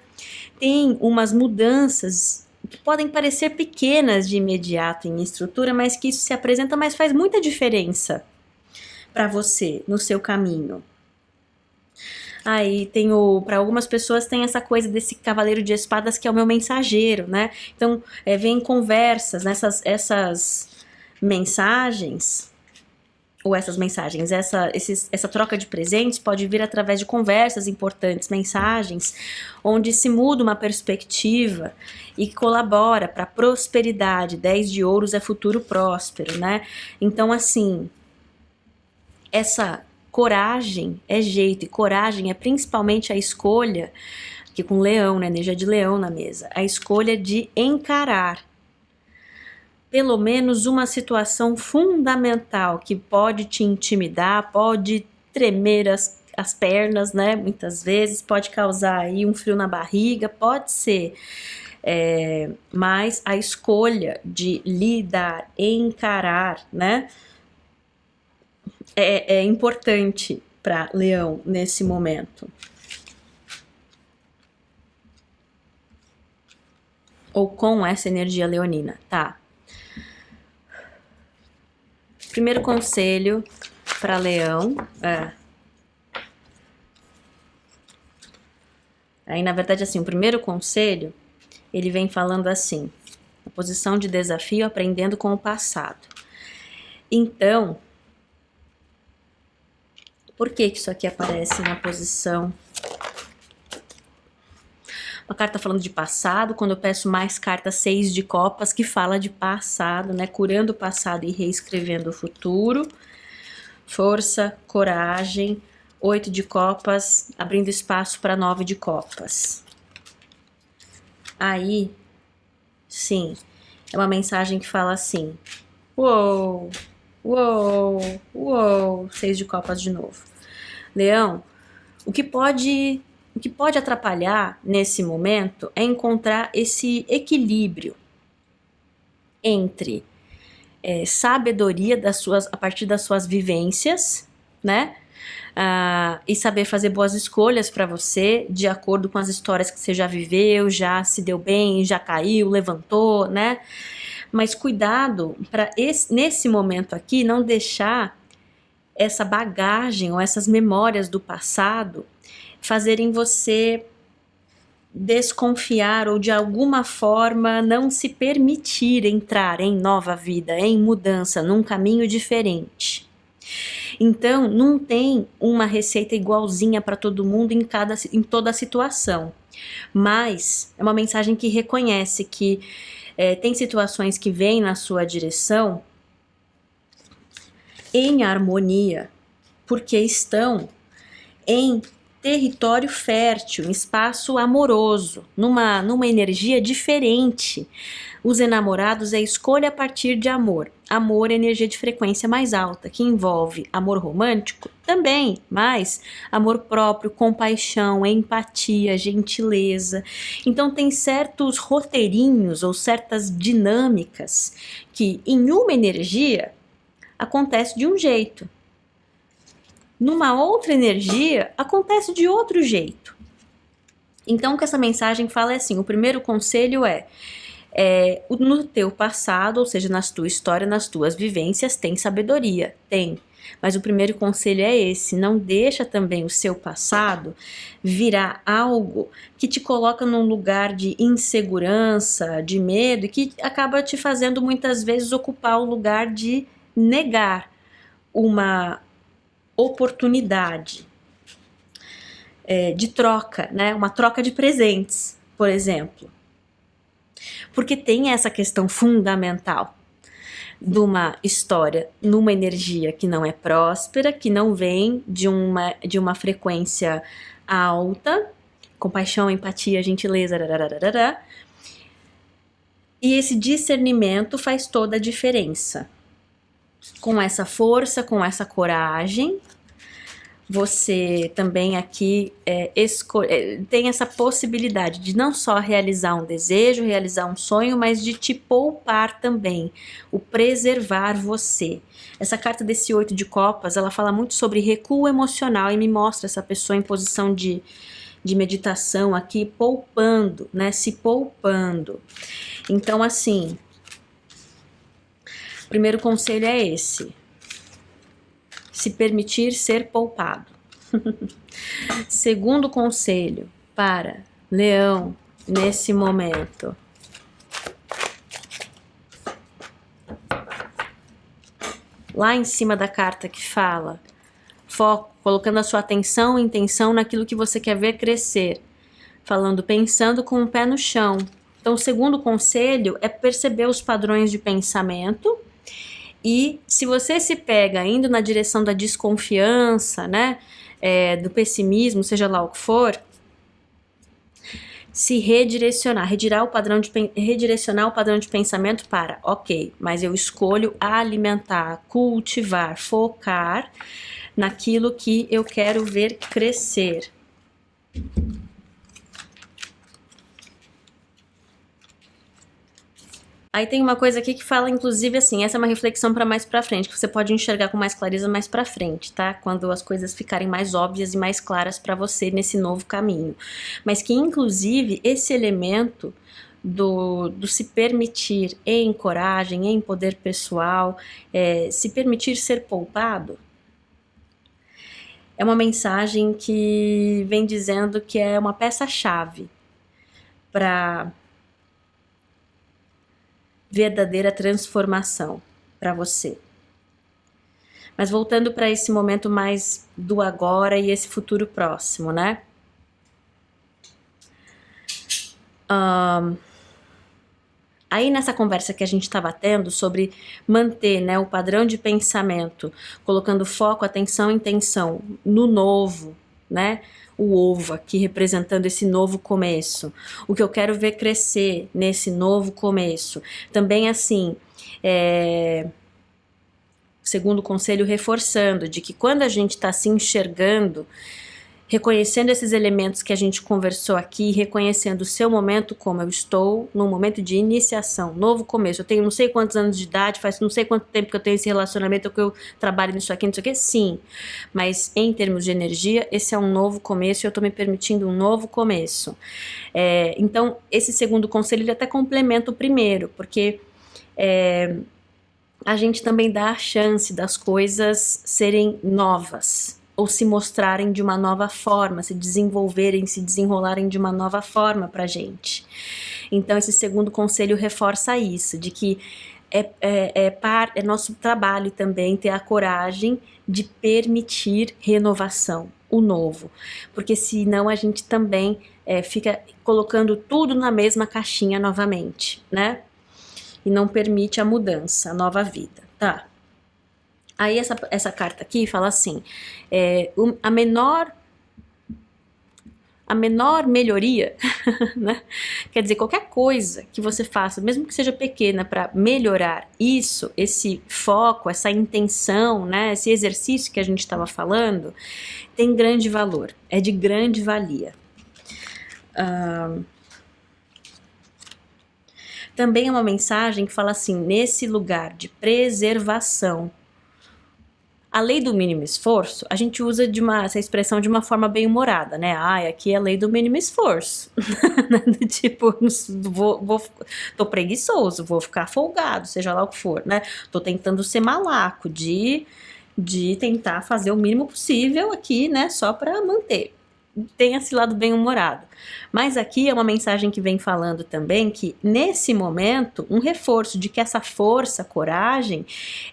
Tem umas mudanças que podem parecer pequenas de imediato em estrutura, mas que isso se apresenta, mas faz muita diferença para você, no seu caminho. Aí para algumas pessoas tem essa coisa desse cavaleiro de espadas que é o meu mensageiro, né? Então, vem conversas, essas mensagens, ou essas mensagens, essa troca de presentes pode vir através de conversas importantes, mensagens, onde se muda uma perspectiva e colabora para a prosperidade. 10 de ouros é futuro próspero, né? Então, assim, essa Coragem é jeito, e coragem é principalmente a escolha, aqui com leão, né, energia de leão na mesa, a escolha de encarar pelo menos uma situação fundamental que pode te intimidar, pode tremer as pernas, né, muitas vezes, pode causar aí um frio na barriga, pode ser, mas a escolha de lidar, encarar, né, é importante para Leão nesse momento. Ou com essa energia leonina, tá? Primeiro conselho para Leão. Aí, na verdade, assim, o primeiro conselho, ele vem falando assim, a posição de desafio aprendendo com o passado. Então, por que isso aqui aparece na posição? Uma carta falando de passado, quando eu peço mais carta 6 de copas, que fala de passado, né? Curando o passado e reescrevendo o futuro. Força, coragem, 8 de copas, abrindo espaço para 9 de copas. Aí, sim, é uma mensagem que fala assim, uou, uou, uou, 6 de copas de novo. Leão, o que pode atrapalhar nesse momento é encontrar esse equilíbrio entre sabedoria a partir das suas vivências, né? E saber fazer boas escolhas para você, de acordo com as histórias que você já viveu, já se deu bem, já caiu, levantou, né? Mas cuidado para nesse momento aqui não deixar essa bagagem ou essas memórias do passado fazerem você desconfiar ou de alguma forma não se permitir entrar em nova vida, em mudança, num caminho diferente. Então, não tem uma receita igualzinha para todo mundo em toda a situação, mas é uma mensagem que reconhece que tem situações que vêm na sua direção em harmonia, porque estão em território fértil, em espaço amoroso, numa energia diferente. Os enamorados é escolha a partir de amor. Amor é energia de frequência mais alta, que envolve amor romântico também, mas amor próprio, compaixão, empatia, gentileza. Então tem certos roteirinhos ou certas dinâmicas que em uma energia acontece de um jeito. Numa outra energia, acontece de outro jeito. Então, o que essa mensagem fala é assim, o primeiro conselho no teu passado, ou seja, na tua história, nas tuas vivências, tem sabedoria, tem. Mas o primeiro conselho é esse, não deixa também o seu passado virar algo que te coloca num lugar de insegurança, de medo, e que acaba te fazendo muitas vezes ocupar o lugar de negar uma oportunidade de troca, né? Uma troca de presentes, por exemplo. Porque tem essa questão fundamental de uma história numa energia que não é próspera, que não vem de uma frequência alta, compaixão, empatia, gentileza, rararara, e esse discernimento faz toda a diferença. Com essa força, com essa coragem, você também aqui tem essa possibilidade de não só realizar um desejo, realizar um sonho, mas de te poupar também, o preservar você. Essa carta desse 8 de copas, ela fala muito sobre recuo emocional e me mostra essa pessoa em posição de meditação aqui, poupando, né, se poupando. Então, assim, o primeiro conselho é esse. Se permitir ser poupado. Segundo conselho para Leão nesse momento. Lá em cima da carta que fala, foco, colocando a sua atenção e intenção naquilo que você quer ver crescer. Falando, pensando com o pé no chão. Então, o segundo conselho é perceber os padrões de pensamento E se você se pega indo na direção da desconfiança, né, do pessimismo, seja lá o que for, se redirecionar, redirecionar o padrão de pensamento para, ok, mas eu escolho alimentar, cultivar, focar naquilo que eu quero ver crescer. Aí tem uma coisa aqui que fala, inclusive, assim, essa é uma reflexão para mais para frente, que você pode enxergar com mais clareza mais para frente, tá? Quando as coisas ficarem mais óbvias e mais claras para você nesse novo caminho. Mas que, inclusive, esse elemento do se permitir em coragem, em poder pessoal, se permitir ser poupado, é uma mensagem que vem dizendo que é uma peça-chave para verdadeira transformação para você. Mas voltando para esse momento mais do agora e esse futuro próximo, né? Aí nessa conversa que a gente estava tendo sobre manter, né, o padrão de pensamento, colocando foco, atenção e intenção no novo, né? O ovo aqui representando esse novo começo, o que eu quero ver crescer nesse novo começo. Também assim, segundo conselho, reforçando de que quando a gente está se enxergando, reconhecendo esses elementos que a gente conversou aqui, reconhecendo o seu momento, como eu estou num momento de iniciação, novo começo, eu tenho não sei quantos anos de idade, faz não sei quanto tempo que eu tenho esse relacionamento, que eu trabalho nisso aqui, não sei o que, sim, mas em termos de energia, esse é um novo começo e eu estou me permitindo um novo começo. Então, esse segundo conselho, ele até complementa o primeiro, porque a gente também dá a chance das coisas serem novas, ou se mostrarem de uma nova forma, se desenvolverem, se desenrolarem de uma nova forma pra gente. Então esse segundo conselho reforça isso, de que é nosso trabalho também ter a coragem de permitir renovação, o novo, porque senão a gente também fica colocando tudo na mesma caixinha novamente, né? E não permite a mudança, a nova vida, tá? Aí essa carta aqui fala assim, a menor melhoria, né? Quer dizer, qualquer coisa que você faça, mesmo que seja pequena, para melhorar isso, esse foco, essa intenção, né? Esse exercício que a gente estava falando, tem grande valor, é de grande valia. Também é uma mensagem que fala assim, nesse lugar de preservação. A lei do mínimo esforço, a gente usa essa expressão de uma forma bem humorada, né? Aqui é a lei do mínimo esforço. Tipo, tô preguiçoso, vou ficar folgado, seja lá o que for, né? Tô tentando ser malaco de tentar fazer o mínimo possível aqui, né? Só para manter. Tem esse lado bem humorado. Mas aqui é uma mensagem que vem falando também que, nesse momento, um reforço de que essa força, coragem,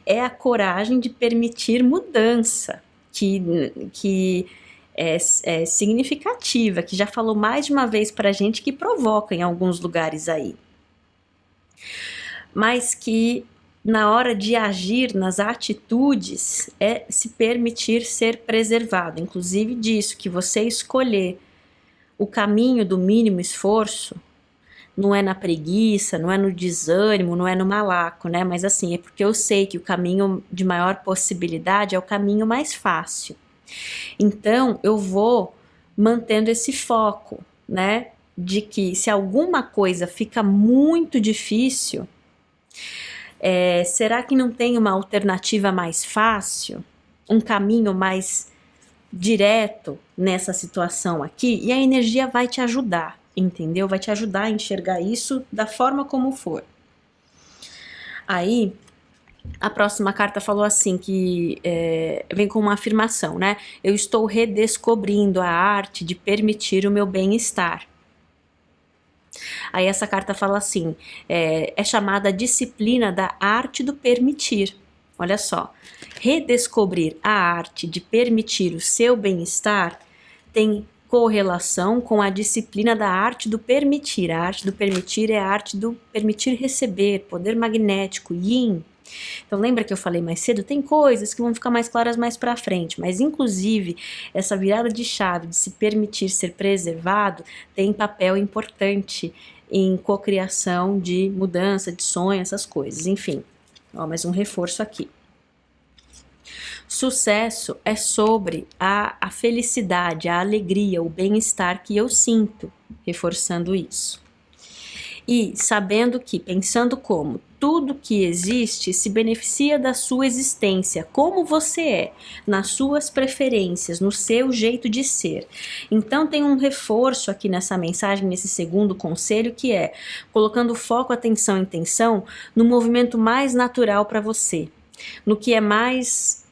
é a coragem de permitir mudança, que é significativa, que já falou mais de uma vez pra gente, que provoca em alguns lugares aí. Mas que na hora de agir nas atitudes, é se permitir ser preservado. Inclusive disso, que você escolher o caminho do mínimo esforço, não é na preguiça, não é no desânimo, não é no malaco, né? Mas assim, é porque eu sei que o caminho de maior possibilidade é o caminho mais fácil. Então, eu vou mantendo esse foco, né? De que se alguma coisa fica muito difícil, será que não tem uma alternativa mais fácil? Um caminho mais direto nessa situação aqui? E a energia vai te ajudar, entendeu? Vai te ajudar a enxergar isso da forma como for. Aí, a próxima carta falou assim, que vem com uma afirmação, né? Eu estou redescobrindo a arte de permitir o meu bem-estar. Aí essa carta fala assim, é chamada disciplina da arte do permitir. Olha só, redescobrir a arte de permitir o seu bem-estar tem correlação com a disciplina da arte do permitir. A arte do permitir é a arte do permitir receber, poder magnético, yin. Então lembra que eu falei mais cedo? Tem coisas que vão ficar mais claras mais para frente, mas inclusive essa virada de chave de se permitir ser preservado tem papel importante em cocriação de mudança, de sonho, essas coisas, enfim. Ó, mais um reforço aqui. Sucesso é sobre a felicidade, a alegria, o bem-estar que eu sinto, reforçando isso. E sabendo que, pensando como tudo que existe se beneficia da sua existência, como você é, nas suas preferências, no seu jeito de ser. Então tem um reforço aqui nessa mensagem, nesse segundo conselho, que é colocando foco, atenção e intenção no movimento mais natural para você, no que mais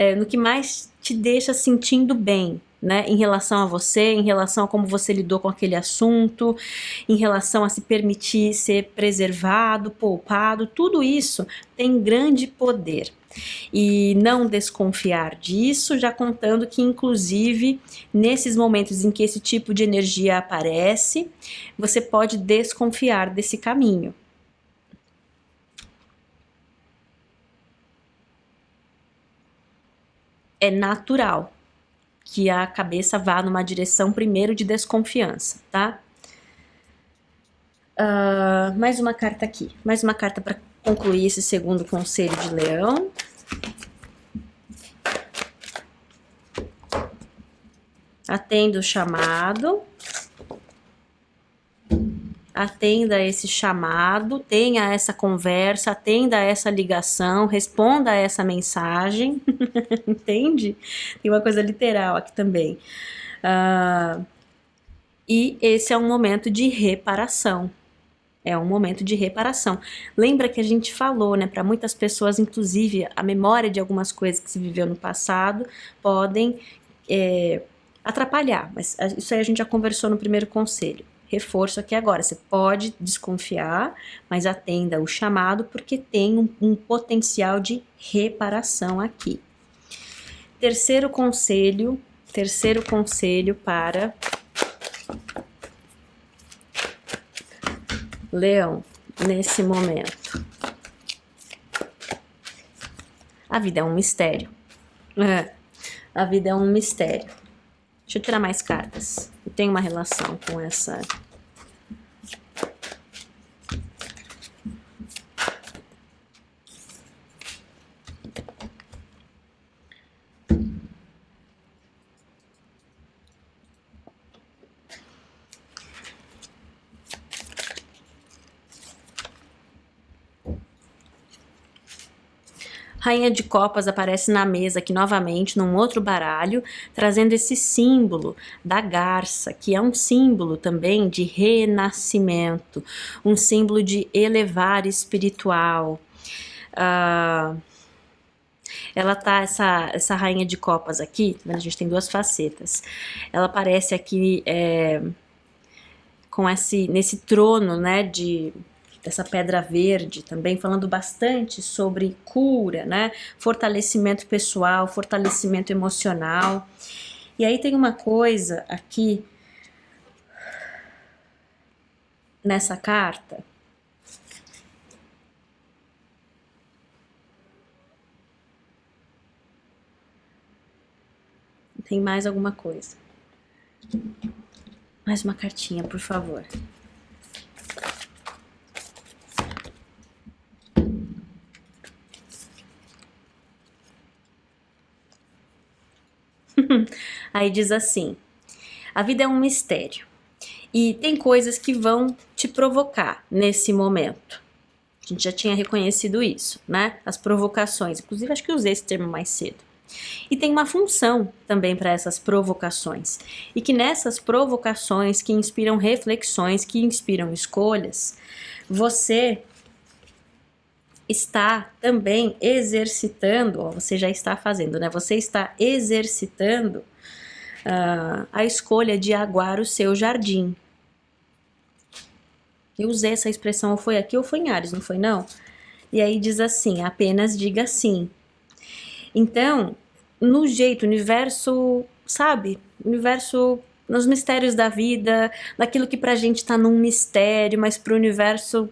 te deixa sentindo bem, né, em relação a você, em relação a como você lidou com aquele assunto, em relação a se permitir ser preservado, poupado, tudo isso tem grande poder. E não desconfiar disso, já contando que, inclusive, nesses momentos em que esse tipo de energia aparece, você pode desconfiar desse caminho. É natural que a cabeça vá numa direção primeiro de desconfiança, tá? Mais uma carta aqui, mais uma carta para concluir esse segundo conselho de Leão. Atenda o chamado. Atenda esse chamado, tenha essa conversa, atenda essa ligação, responda a essa mensagem, entende? Tem uma coisa literal aqui também. E esse é um momento de reparação. É um momento de reparação. Lembra que a gente falou, né? Para muitas pessoas, inclusive, a memória de algumas coisas que se viveu no passado podem atrapalhar, mas isso aí a gente já conversou no primeiro conselho. Reforço aqui agora, você pode desconfiar, mas atenda o chamado porque tem um potencial de reparação aqui. Terceiro conselho para Leão, nesse momento. A vida é um mistério. A vida é um mistério. Deixa eu tirar mais cartas. Tem uma relação com essa. Rainha de Copas aparece na mesa aqui novamente, num outro baralho, trazendo esse símbolo da garça, que é um símbolo também de renascimento, um símbolo de elevar espiritual. Ela tá, essa Rainha de Copas aqui, a gente tem duas facetas. Ela aparece aqui com nesse trono, né, dessa pedra verde também, falando bastante sobre cura, né? Fortalecimento pessoal, fortalecimento emocional. E aí tem uma coisa aqui nessa carta. Tem mais alguma coisa. Mais uma cartinha, por favor. Aí diz assim: a vida é um mistério e tem coisas que vão te provocar nesse momento. A gente já tinha reconhecido isso, né? As provocações, inclusive acho que usei esse termo mais cedo. E tem uma função também para essas provocações. E que nessas provocações que inspiram reflexões, que inspiram escolhas, você está também exercitando, ó, você já está fazendo, né? Você está exercitando a escolha de aguar o seu jardim. Eu usei essa expressão, ou foi aqui ou foi em Áries, não foi não? E aí diz assim, apenas diga sim. Então, no jeito, universo, sabe? Universo nos mistérios da vida, naquilo que pra gente tá num mistério, mas pro universo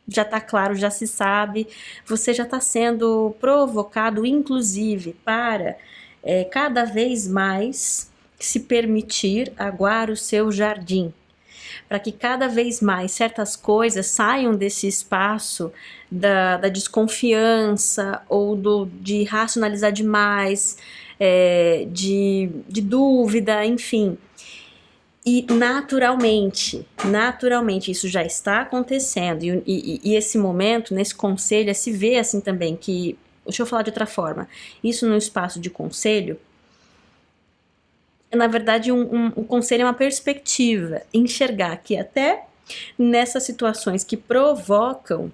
já tá claro, já se sabe. Você já tá sendo provocado, inclusive, para cada vez mais se permitir aguar o seu jardim, para que cada vez mais certas coisas saiam desse espaço da desconfiança ou de racionalizar demais, de dúvida, enfim. E naturalmente isso já está acontecendo. E esse momento, nesse conselho, é se ver assim também que, deixa eu falar de outra forma, isso no espaço de conselho, na verdade um conselho é uma perspectiva, enxergar que até nessas situações que provocam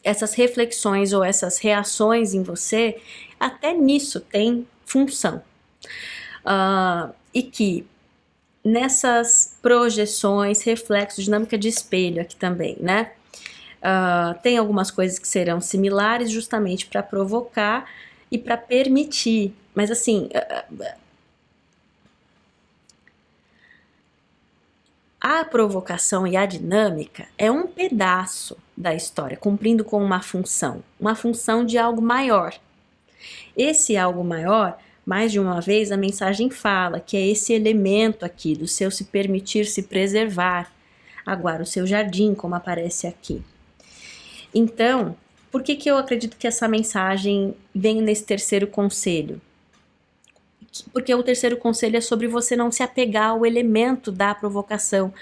essas reflexões ou essas reações em você, até nisso tem função. E que nessas projeções, reflexos, dinâmica de espelho aqui também, né? Tem algumas coisas que serão similares justamente para provocar e para permitir, mas assim, a provocação e a dinâmica é um pedaço da história, cumprindo com uma função de algo maior. Esse algo maior, mais de uma vez a mensagem fala que é esse elemento aqui do seu se permitir se preservar, aguar o seu jardim, como aparece aqui. Então, por que eu acredito que essa mensagem vem nesse terceiro conselho? Porque o terceiro conselho é sobre você não se apegar ao elemento da provocação,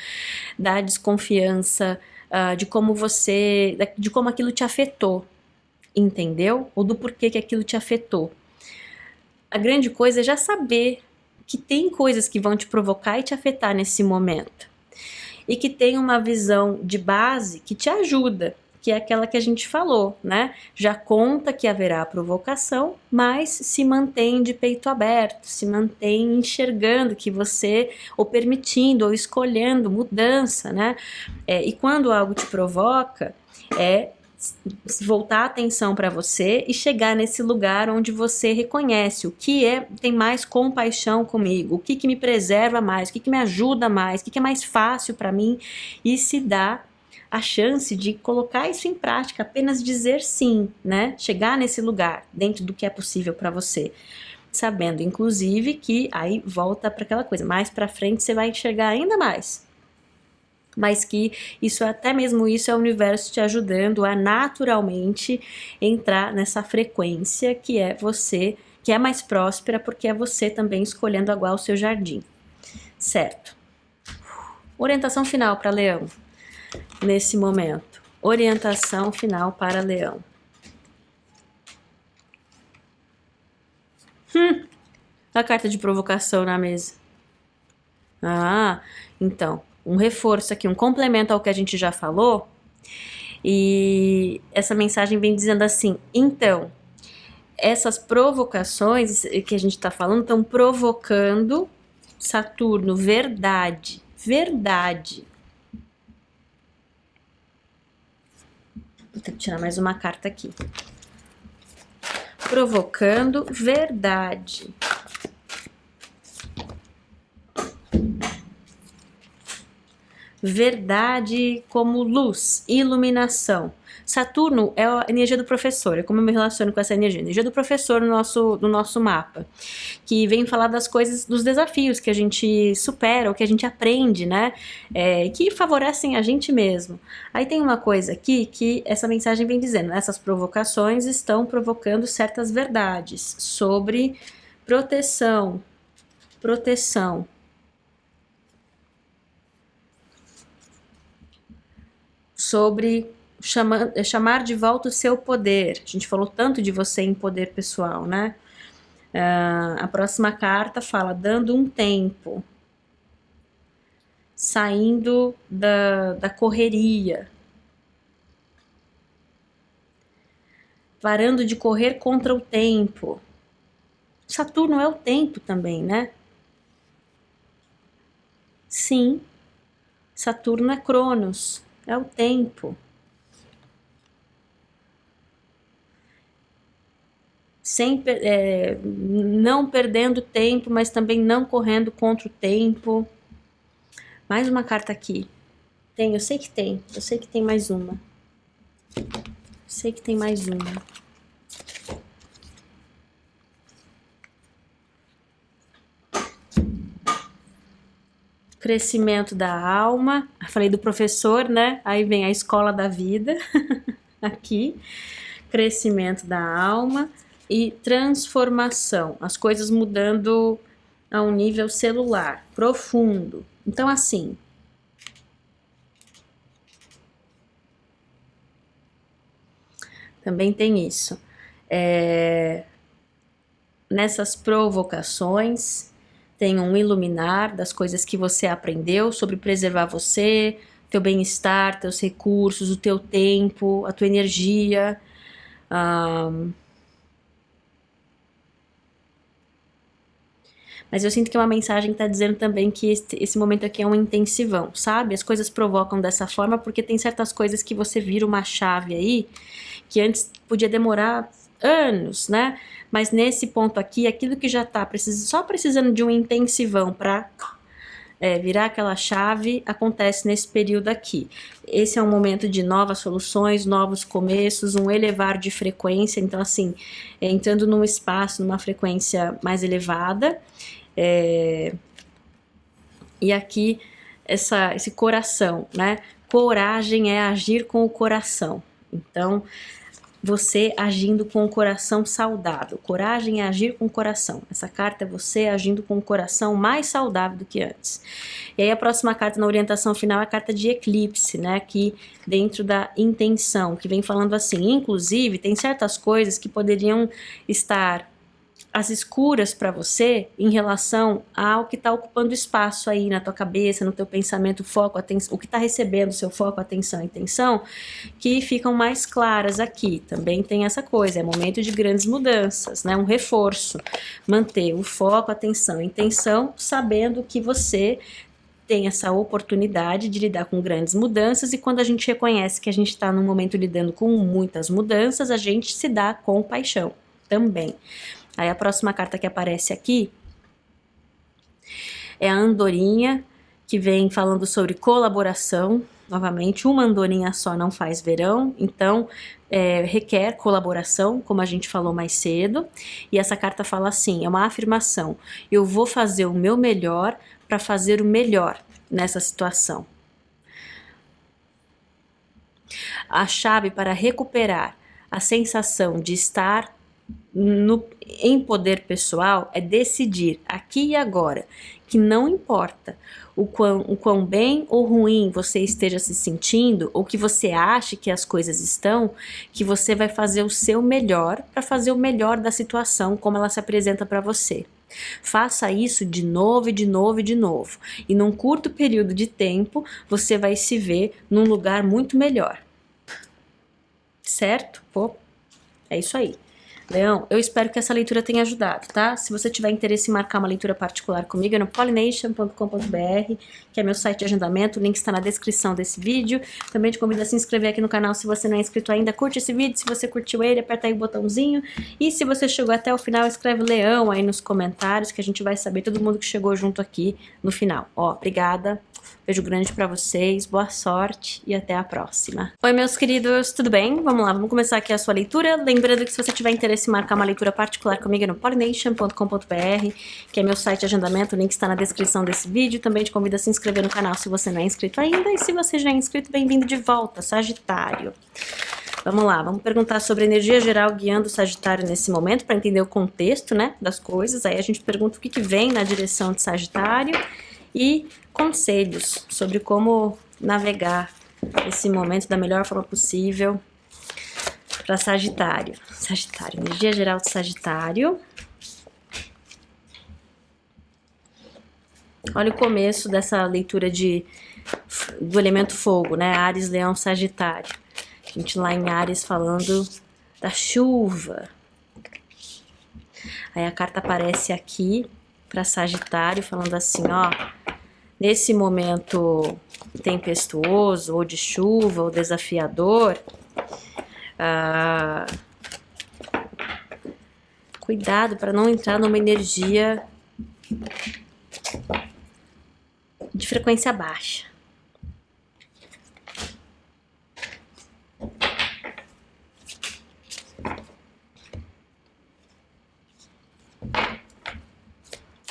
da desconfiança, de como aquilo te afetou, entendeu? Ou do porquê que aquilo te afetou. A grande coisa é já saber que tem coisas que vão te provocar e te afetar nesse momento. E que tem uma visão de base que te ajuda, que é aquela que a gente falou, né? Já conta que haverá provocação, mas se mantém de peito aberto, se mantém enxergando que você, ou permitindo, ou escolhendo mudança, né? E quando algo te provoca, voltar a atenção para você e chegar nesse lugar onde você reconhece o que tem mais compaixão comigo, o que me preserva mais, o que me ajuda mais, o que é mais fácil para mim, e se dá a chance de colocar isso em prática, apenas dizer sim, né? Chegar nesse lugar, dentro do que é possível para você. Sabendo, inclusive, que aí volta para aquela coisa, mais para frente você vai enxergar ainda mais. Mas que isso, até mesmo isso, é o universo te ajudando a naturalmente entrar nessa frequência que é você, que é mais próspera, porque é você também escolhendo aguar o seu jardim. Certo. Orientação final para Leão. Nesse momento, orientação final para Leão. A carta de provocação na mesa. Então, um reforço aqui, um complemento ao que a gente já falou. E essa mensagem vem dizendo assim: então, essas provocações que a gente está falando estão provocando Saturno, verdade. Vou ter que tirar mais uma carta aqui. Provocando verdade. Verdade como luz, iluminação. Saturno é a energia do professor, é como eu me relaciono com essa energia do professor no nosso mapa, que vem falar das coisas, dos desafios que a gente supera, ou que a gente aprende, né, que favorecem a gente mesmo. Aí tem uma coisa aqui que essa mensagem vem dizendo, essas provocações estão provocando certas verdades sobre proteção, sobre chamar de volta o seu poder. A gente falou tanto de você em poder pessoal, né? A próxima carta fala dando um tempo, saindo da correria, parando de correr contra o tempo. Saturno é o tempo também, né? Sim, Saturno é Cronos, é o tempo. não perdendo tempo, mas também não correndo contra o tempo. Mais uma carta aqui. Eu sei que tem mais uma. Sei que tem mais uma. Crescimento da alma. Falei do professor, né? Aí vem a escola da vida. Aqui. Crescimento da alma e transformação. As coisas mudando a um nível celular, profundo. Então, assim, também tem isso. Nessas provocações, tem um iluminar das coisas que você aprendeu sobre preservar você, teu bem-estar, teus recursos, o teu tempo, a tua energia. Mas eu sinto que é uma mensagem que está dizendo também que esse momento aqui é um intensivão, sabe? As coisas provocam dessa forma porque tem certas coisas que você vira uma chave aí, que antes podia demorar anos, né? Mas nesse ponto aqui, aquilo que já tá só precisando de um intensivão para virar aquela chave, acontece nesse período aqui. Esse é um momento de novas soluções, novos começos, um elevar de frequência, então assim, entrando num espaço, numa frequência mais elevada. E aqui esse coração, né? Coragem é agir com o coração. Então, você agindo com o coração saudável. Coragem é agir com o coração. Essa carta é você agindo com o coração mais saudável do que antes. E aí a próxima carta na orientação final é a carta de eclipse, né? Aqui dentro da intenção, que vem falando assim, inclusive tem certas coisas que poderiam estar às escuras para você em relação ao que está ocupando espaço aí na tua cabeça, no teu pensamento, foco, atenção, o que está recebendo seu foco, atenção e intenção, que ficam mais claras aqui. Também tem essa coisa, é momento de grandes mudanças, né? Um reforço, manter o foco, atenção e intenção, sabendo que você tem essa oportunidade de lidar com grandes mudanças, e quando a gente reconhece que a gente está num momento lidando com muitas mudanças, a gente se dá com paixão também. Aí a próxima carta que aparece aqui é a andorinha, que vem falando sobre colaboração. Novamente, uma andorinha só não faz verão, então requer colaboração, como a gente falou mais cedo. E essa carta fala assim, é uma afirmação: eu vou fazer o meu melhor para fazer o melhor nessa situação. A chave para recuperar a sensação de estar em poder pessoal é decidir aqui e agora que não importa o quão bem ou ruim você esteja se sentindo, ou que você ache que as coisas estão, que você vai fazer o seu melhor para fazer o melhor da situação como ela se apresenta para você. Faça isso de novo e de novo e de novo, e num curto período de tempo você vai se ver num lugar muito melhor. Certo? Pô, é isso aí. Leão, eu espero que essa leitura tenha ajudado, tá? Se você tiver interesse em marcar uma leitura particular comigo, é no pollination.com.br, que é meu site de agendamento, o link está na descrição desse vídeo. Também te convido a se inscrever aqui no canal se você não é inscrito ainda, curte esse vídeo, se você curtiu ele, aperta aí o botãozinho, e se você chegou até o final, escreve Leão aí nos comentários, que a gente vai saber todo mundo que chegou junto aqui no final. Ó, obrigada. Beijo grande pra vocês, boa sorte e até a próxima. Oi, meus queridos, tudo bem? Vamos lá, vamos começar aqui a sua leitura. Lembrando que se você tiver interesse em marcar uma leitura particular comigo é no pollination.com.br, que é meu site de agendamento, o link está na descrição desse vídeo. Também te convido a se inscrever no canal se você não é inscrito ainda, e se você já é inscrito, bem-vindo de volta, Sagitário. Vamos lá, vamos perguntar sobre a energia geral guiando o Sagitário nesse momento, para entender o contexto, né, das coisas. Aí a gente pergunta o que vem na direção de Sagitário e conselhos sobre como navegar esse momento da melhor forma possível para Sagitário. Sagitário, energia geral de Sagitário. Olha o começo dessa leitura do elemento fogo, né? Áries, Leão, Sagitário. A gente lá em Áries falando da chuva. Aí a carta aparece aqui para Sagitário falando assim, ó, nesse momento tempestuoso, ou de chuva, ou desafiador, Cuidado para não entrar numa energia de frequência baixa.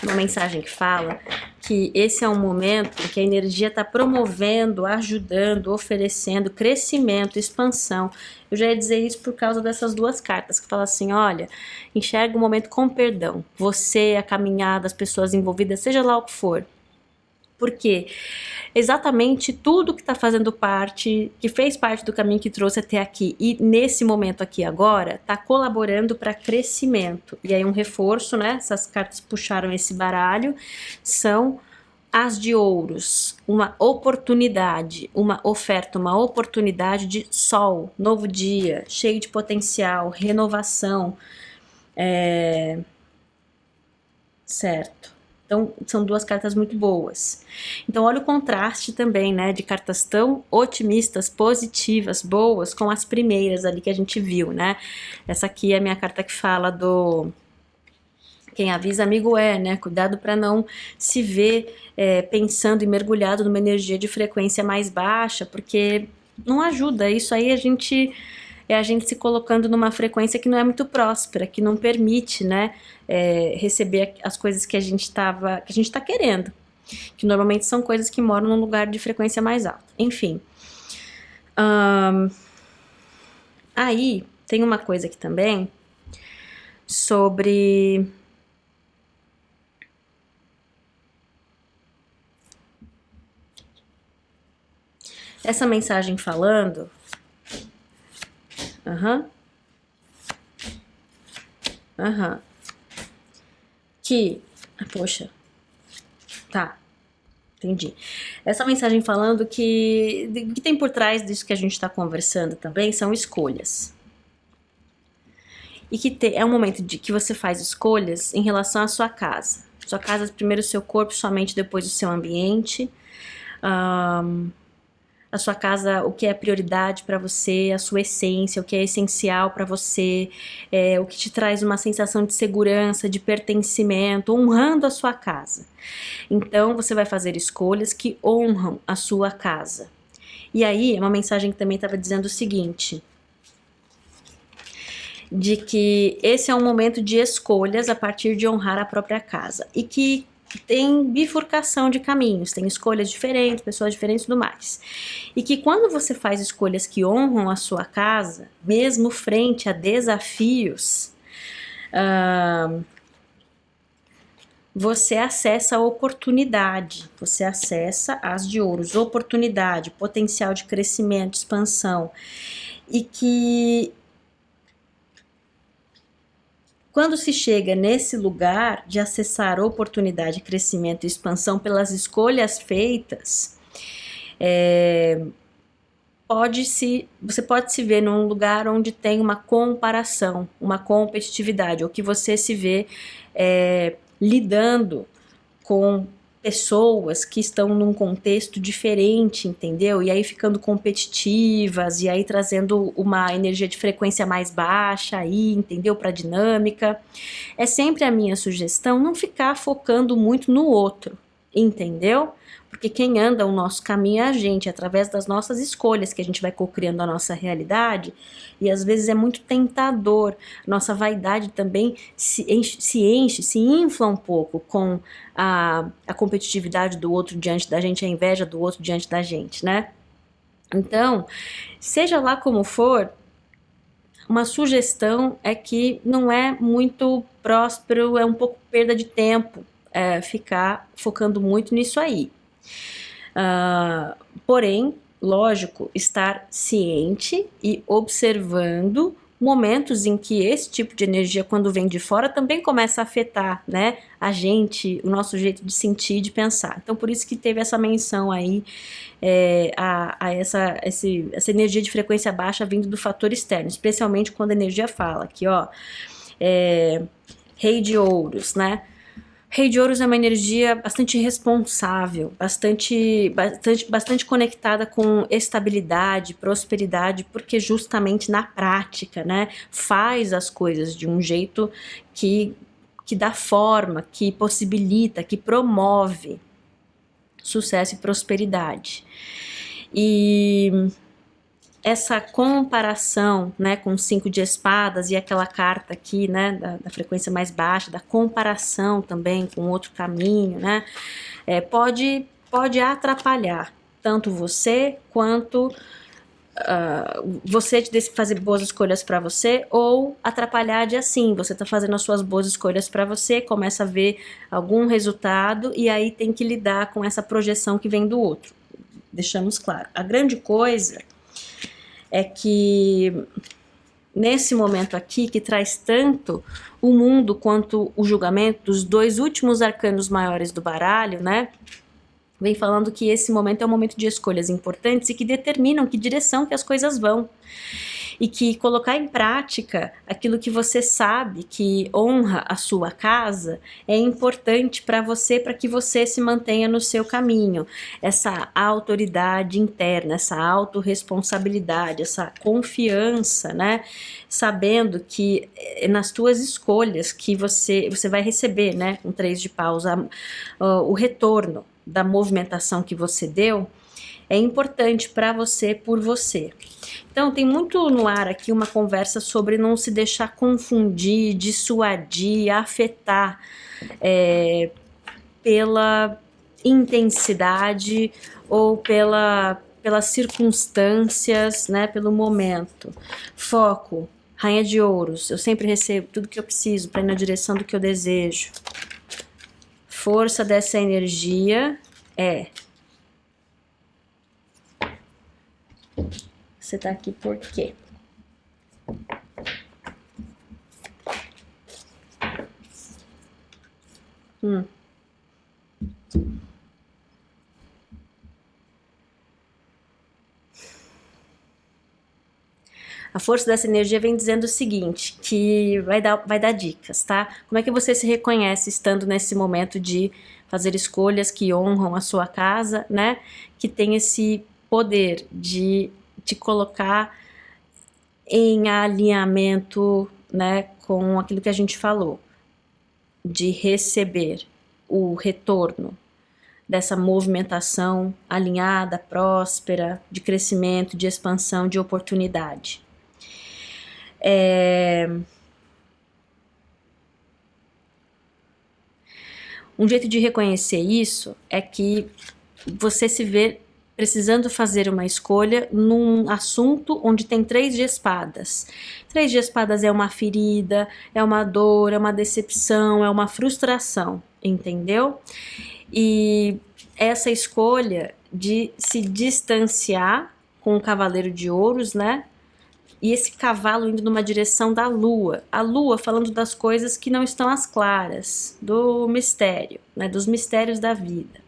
Uma mensagem que fala que esse é um momento em que a energia está promovendo, ajudando, oferecendo crescimento, expansão. Eu já ia dizer isso por causa dessas duas cartas, que fala assim, olha, enxerga o momento com perdão. Você, a caminhada, as pessoas envolvidas, seja lá o que for. Porque exatamente tudo que está fazendo parte, que fez parte do caminho que trouxe até aqui e nesse momento aqui agora, está colaborando para crescimento. E aí um reforço, né? Essas cartas puxaram esse baralho, são as de ouros, uma oportunidade, uma oferta, uma oportunidade de sol, novo dia, cheio de potencial, renovação, certo? Então, são duas cartas muito boas. Então, olha o contraste também, né, de cartas tão otimistas, positivas, boas, com as primeiras ali que a gente viu, né? Essa aqui é a minha carta que fala do... Quem avisa, amigo é, né? Cuidado para não se ver pensando e mergulhado numa energia de frequência mais baixa, porque não ajuda. Isso aí a gente se colocando numa frequência que não é muito próspera, que não permite, né, receber as coisas que a gente tá querendo, que normalmente são coisas que moram num lugar de frequência mais alta. Enfim. Aí, tem uma coisa aqui também sobre... Essa mensagem falando... Que... Poxa. Tá. Entendi. Essa mensagem falando que... O que tem por trás disso que a gente tá conversando também são escolhas. E que é um momento de que você faz escolhas em relação à sua casa. Sua casa, primeiro o seu corpo, sua mente, depois o seu ambiente. A sua casa, o que é prioridade para você, a sua essência, o que é essencial para você, o que te traz uma sensação de segurança, de pertencimento, honrando a sua casa. Então, você vai fazer escolhas que honram a sua casa. E aí, é uma mensagem que também estava dizendo o seguinte, de que esse é um momento de escolhas a partir de honrar a própria casa. E que tem bifurcação de caminhos, tem escolhas diferentes, pessoas diferentes e tudo mais. E que quando você faz escolhas que honram a sua casa, mesmo frente a desafios, você acessa a oportunidade, você acessa as de ouros, oportunidade, potencial de crescimento, expansão. E que... Quando se chega nesse lugar de acessar oportunidade, crescimento e expansão pelas escolhas feitas, você pode se ver num lugar onde tem uma comparação, uma competitividade, ou que você se vê lidando com pessoas que estão num contexto diferente, entendeu? E aí ficando competitivas, e aí trazendo uma energia de frequência mais baixa aí, entendeu? Pra dinâmica. É sempre a minha sugestão não ficar focando muito no outro, entendeu? Porque quem anda o nosso caminho é a gente, através das nossas escolhas que a gente vai co-criando a nossa realidade, e às vezes é muito tentador. Nossa vaidade também se infla um pouco com a competitividade do outro diante da gente, a inveja do outro diante da gente, né? Então, seja lá como for, uma sugestão é que não é muito próspero, é um pouco perda de tempo ficar focando muito nisso aí. Porém, lógico, estar ciente e observando momentos em que esse tipo de energia, quando vem de fora, também começa a afetar, né, a gente, o nosso jeito de sentir e de pensar. Então, por isso que teve essa menção aí essa energia de frequência baixa vindo do fator externo, especialmente quando a energia fala aqui, ó, Rei de Ouros, né? Rei de Ouros é uma energia bastante responsável, bastante conectada com estabilidade, prosperidade, porque justamente na prática, né, faz as coisas de um jeito que dá forma, que possibilita, que promove sucesso e prosperidade. E essa comparação, né, com o 5 de espadas e aquela carta aqui, né, da frequência mais baixa, da comparação também com outro caminho, né, pode atrapalhar tanto você quanto você de fazer boas escolhas para você, ou atrapalhar de assim, você tá fazendo as suas boas escolhas para você, começa a ver algum resultado e aí tem que lidar com essa projeção que vem do outro. Deixamos claro. A grande coisa é que nesse momento aqui, que traz tanto o mundo quanto o julgamento dos dois últimos arcanos maiores do baralho, né? Vem falando que esse momento é um momento de escolhas importantes e que determinam que direção que as coisas vão. E que colocar em prática aquilo que você sabe que honra a sua casa é importante para que você se mantenha no seu caminho. Essa autoridade interna, essa autorresponsabilidade, essa confiança, né? Sabendo que é nas tuas escolhas que você vai receber, né? Com 3 de paus, o retorno da movimentação que você deu é importante para você, por você. Então tem muito no ar aqui uma conversa sobre não se deixar confundir, dissuadir, afetar pela intensidade ou pelas circunstâncias, né, pelo momento. Foco, Rainha de Ouros, eu sempre recebo tudo que eu preciso para ir na direção do que eu desejo. Força dessa energia é: você tá aqui por quê? A força dessa energia vem dizendo o seguinte, que vai dar dicas, tá? Como é que você se reconhece estando nesse momento de fazer escolhas que honram a sua casa, né? Que tem esse poder de te colocar em alinhamento, né, com aquilo que a gente falou, de receber o retorno dessa movimentação alinhada, próspera, de crescimento, de expansão, de oportunidade. Um jeito de reconhecer isso é que você se vê precisando fazer uma escolha num assunto onde tem 3 de espadas. 3 de espadas é uma ferida, é uma dor, é uma decepção, é uma frustração, entendeu? E essa escolha de se distanciar com o Cavaleiro de Ouros, né? E esse cavalo indo numa direção da lua. A lua falando das coisas que não estão às claras, do mistério, né? Dos mistérios da vida.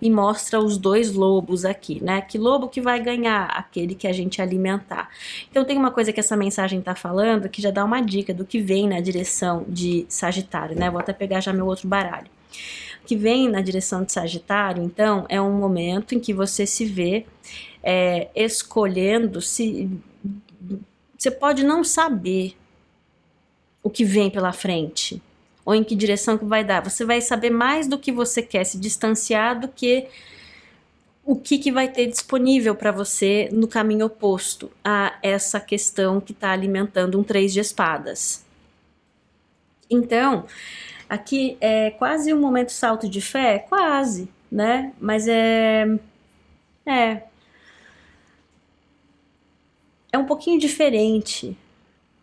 E mostra os 2 lobos aqui, né? Que lobo que vai ganhar? Aquele que a gente alimentar. Então tem uma coisa que essa mensagem tá falando que já dá uma dica do que vem na direção de Sagitário, né? Vou até pegar já meu outro baralho. O que vem na direção de Sagitário, então, é um momento em que você se vê escolhendo se... Você pode não saber o que vem pela frente, ou em que direção que vai dar. Você vai saber mais do que você quer se distanciar do que o que vai ter disponível para você no caminho oposto a essa questão que está alimentando um 3 de espadas. Então, aqui é quase um momento salto de fé, quase, né? Mas é um pouquinho diferente,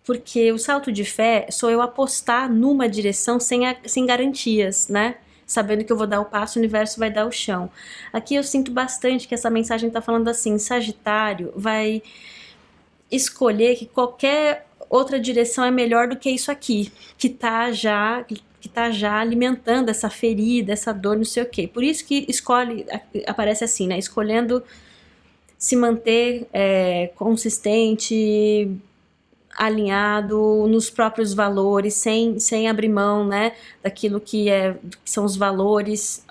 porque o salto de fé sou eu apostar numa direção sem garantias, né? Sabendo que eu vou dar o passo, o universo vai dar o chão. Aqui eu sinto bastante que essa mensagem está falando assim, Sagitário vai escolher que qualquer outra direção é melhor do que isso aqui, que tá já alimentando essa ferida, essa dor, não sei o quê. Por isso que aparece assim, né? Escolhendo se manter consistente, alinhado nos próprios valores, sem abrir mão, né, daquilo que são os valores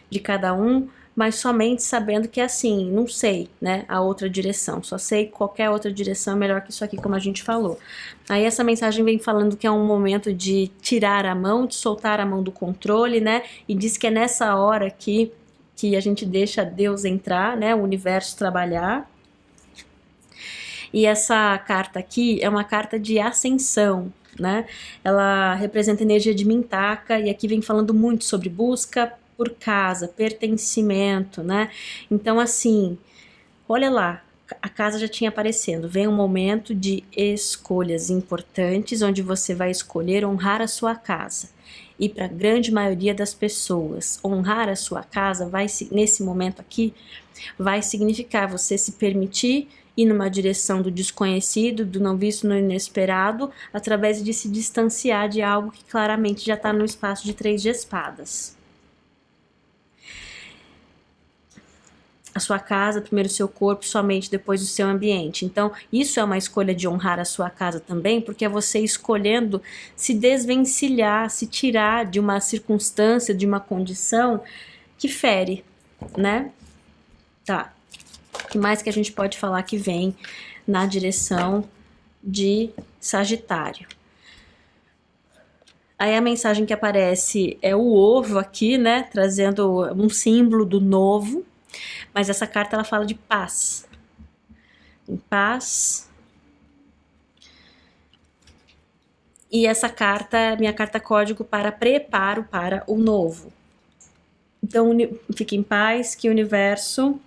de cada um, mas somente sabendo que é assim, não sei, né, a outra direção, só sei qualquer outra direção é melhor que isso aqui, como a gente falou. Aí essa mensagem vem falando que é um momento de tirar a mão, de soltar a mão do controle, né, e diz que é nessa hora que a gente deixa Deus entrar, né, o universo trabalhar. E essa carta aqui é uma carta de ascensão, né? Ela representa energia de Mintaka e aqui vem falando muito sobre busca por casa, pertencimento, né? Então, assim, olha lá, a casa já tinha aparecendo. Vem um momento de escolhas importantes, onde você vai escolher honrar a sua casa. E para a grande maioria das pessoas, honrar a sua casa vai, nesse momento aqui, vai significar você se permitir ir numa direção do desconhecido, do não visto, no inesperado, através de se distanciar de algo que claramente já está no espaço de 3 de espadas. A sua casa, primeiro o seu corpo, sua mente, depois o seu ambiente. Então, isso é uma escolha de honrar a sua casa também, porque é você escolhendo se desvencilhar, se tirar de uma circunstância, de uma condição que fere, né? Tá. O que mais que a gente pode falar que vem na direção de Sagitário? Aí a mensagem que aparece é o ovo aqui, né? Trazendo um símbolo do novo. Mas essa carta ela fala de paz. Em paz. E essa carta é minha carta código para preparo para o novo. Então, fique em paz, que o universo...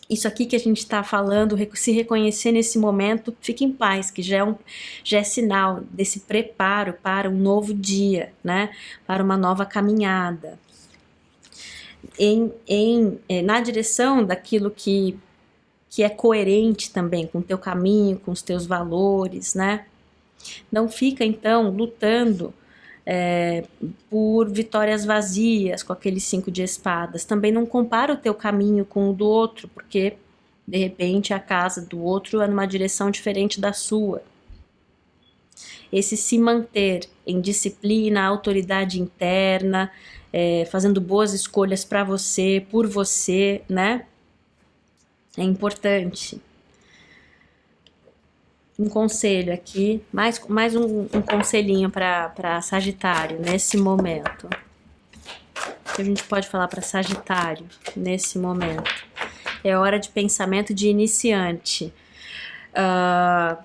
Isso aqui que a gente está falando, se reconhecer nesse momento, fique em paz, que já é sinal desse preparo para um novo dia, né? Para uma nova caminhada. Na direção daquilo que é coerente também com o teu caminho, com os teus valores, né? Não fica, então, lutando por vitórias vazias com aqueles 5 de espadas. Também não compara o teu caminho com o do outro, porque, de repente, a casa do outro é numa direção diferente da sua. Esse se manter em disciplina, autoridade interna, fazendo boas escolhas para você, por você, né? É importante. Um conselho aqui, mais um conselhinho para Sagitário nesse momento. O que a gente pode falar para Sagitário nesse momento? É hora de pensamento de iniciante.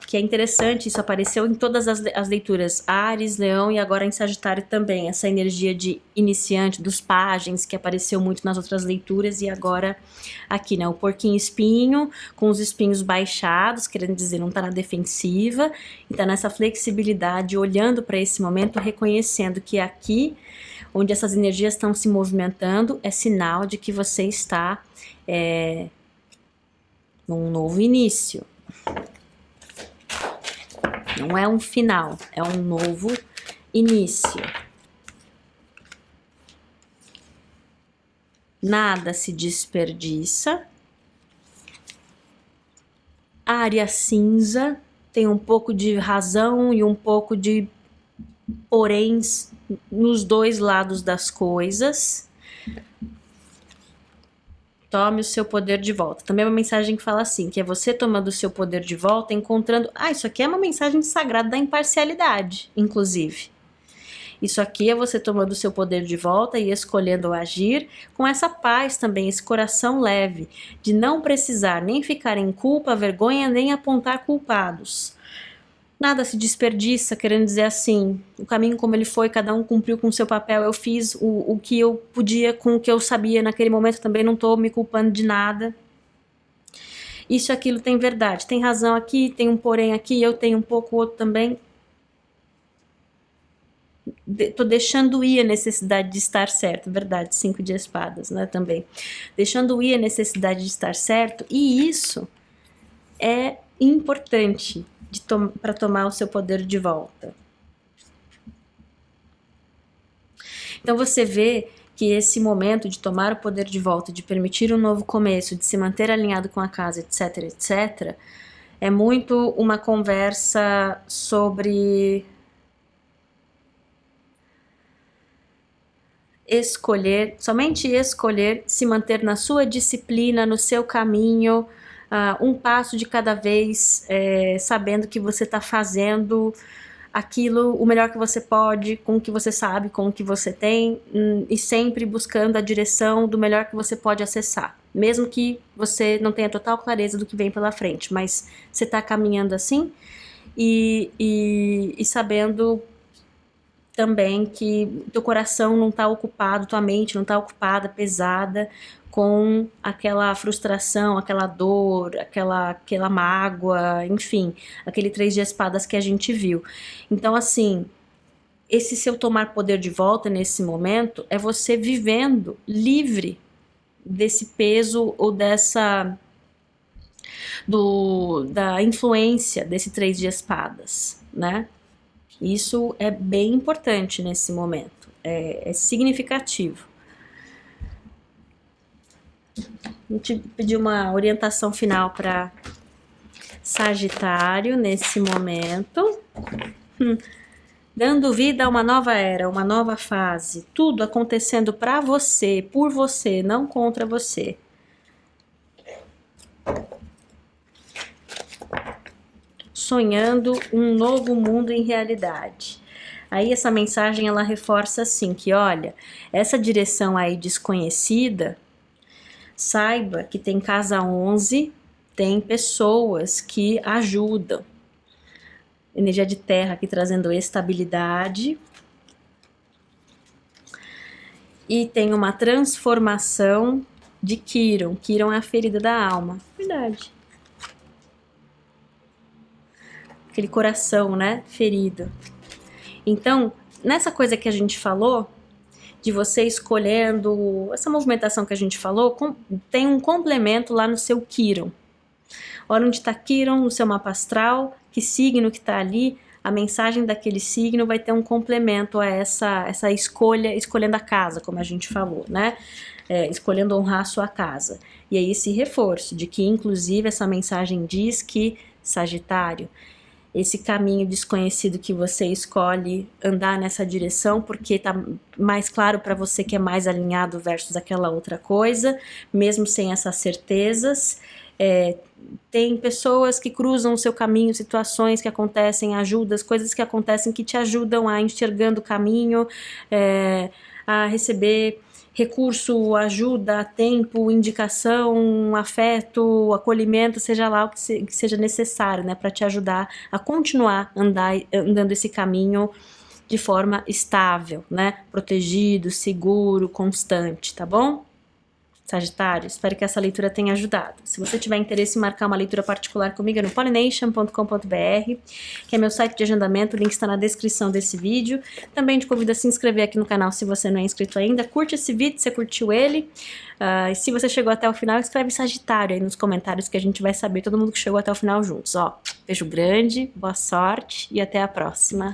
Que é interessante, isso apareceu em todas as leituras, Áries, Leão e agora em Sagitário também, essa energia de iniciante, dos pajens, que apareceu muito nas outras leituras e agora aqui, né, o porquinho espinho, com os espinhos baixados, querendo dizer, não tá na defensiva, e tá nessa flexibilidade, olhando para esse momento, reconhecendo que aqui, onde essas energias estão se movimentando, é sinal de que você está num novo início. Não é um final, é um novo início. Nada se desperdiça. A área cinza tem um pouco de razão e um pouco de poréns nos dois lados das coisas. Tome o seu poder de volta. Também é uma mensagem que fala assim, que é você tomando o seu poder de volta, encontrando... isso aqui é uma mensagem sagrada da imparcialidade, inclusive. Isso aqui é você tomando o seu poder de volta e escolhendo agir com essa paz também, esse coração leve, de não precisar nem ficar em culpa, vergonha, nem apontar culpados. Nada se desperdiça, querendo dizer assim, o caminho como ele foi, cada um cumpriu com o seu papel, eu fiz o que eu podia com o que eu sabia naquele momento, também não estou me culpando de nada. Isso e aquilo tem verdade, tem razão aqui, tem um porém aqui, eu tenho um pouco, outro também. Tô deixando ir a necessidade de estar certo, verdade, 5 de espadas, né, também. Deixando ir a necessidade de estar certo, e isso é importante para tomar o seu poder de volta. Então você vê que esse momento de tomar o poder de volta, de permitir um novo começo, de se manter alinhado com a casa, etc, etc, É muito uma conversa sobre escolher, somente escolher se manter na sua disciplina, no seu caminho, um passo de cada vez, sabendo que você está fazendo aquilo o melhor que você pode, com o que você sabe, com o que você tem, e sempre buscando a direção do melhor que você pode acessar. Mesmo que você não tenha total clareza do que vem pela frente, mas você está caminhando assim e sabendo também que teu coração não está ocupado, tua mente não está ocupada, pesada, com aquela frustração, aquela dor, aquela mágoa, enfim, aquele 3 de espadas que a gente viu. Então, assim, esse seu tomar poder de volta nesse momento é você vivendo livre desse peso ou da influência desse 3 de espadas, né? Isso é bem importante nesse momento, é significativo. Vou te pedir uma orientação final para Sagitário nesse momento. Dando vida a uma nova era, uma nova fase, tudo acontecendo para você, por você, não contra você. Sonhando um novo mundo em realidade. Aí essa mensagem ela reforça assim que, olha, essa direção aí desconhecida, saiba que tem casa 11, tem pessoas que ajudam. Energia de terra aqui trazendo estabilidade. E tem uma transformação de Quiron. Quiron é a ferida da alma. Verdade. Aquele coração, né? Ferido. Então, nessa coisa que a gente falou, de você escolhendo, essa movimentação que a gente falou, tem um complemento lá no seu Quiron. Olha onde está Quiron no seu mapa astral, que signo que está ali, a mensagem daquele signo vai ter um complemento a essa escolha, escolhendo a casa, como a gente falou, né? Escolhendo honrar a sua casa. E aí esse reforço de que, inclusive, essa mensagem diz que, Sagitário, esse caminho desconhecido que você escolhe andar nessa direção, porque tá mais claro para você que é mais alinhado versus aquela outra coisa, mesmo sem essas certezas. Tem pessoas que cruzam o seu caminho, situações que acontecem, ajudas, coisas que acontecem que te ajudam a enxergando o caminho, a receber recurso, ajuda, tempo, indicação, afeto, acolhimento, seja lá o que seja necessário, né, para te ajudar a continuar andando esse caminho de forma estável, né, protegido, seguro, constante, tá bom? Sagitário, espero que essa leitura tenha ajudado. Se você tiver interesse em marcar uma leitura particular comigo, é no pollination.com.br, que é meu site de agendamento, o link está na descrição desse vídeo. Também te convido a se inscrever aqui no canal se você não é inscrito ainda. Curte esse vídeo se você curtiu ele. E se você chegou até o final, escreve Sagitário aí nos comentários que a gente vai saber todo mundo que chegou até o final juntos. Ó, beijo grande, boa sorte e até a próxima.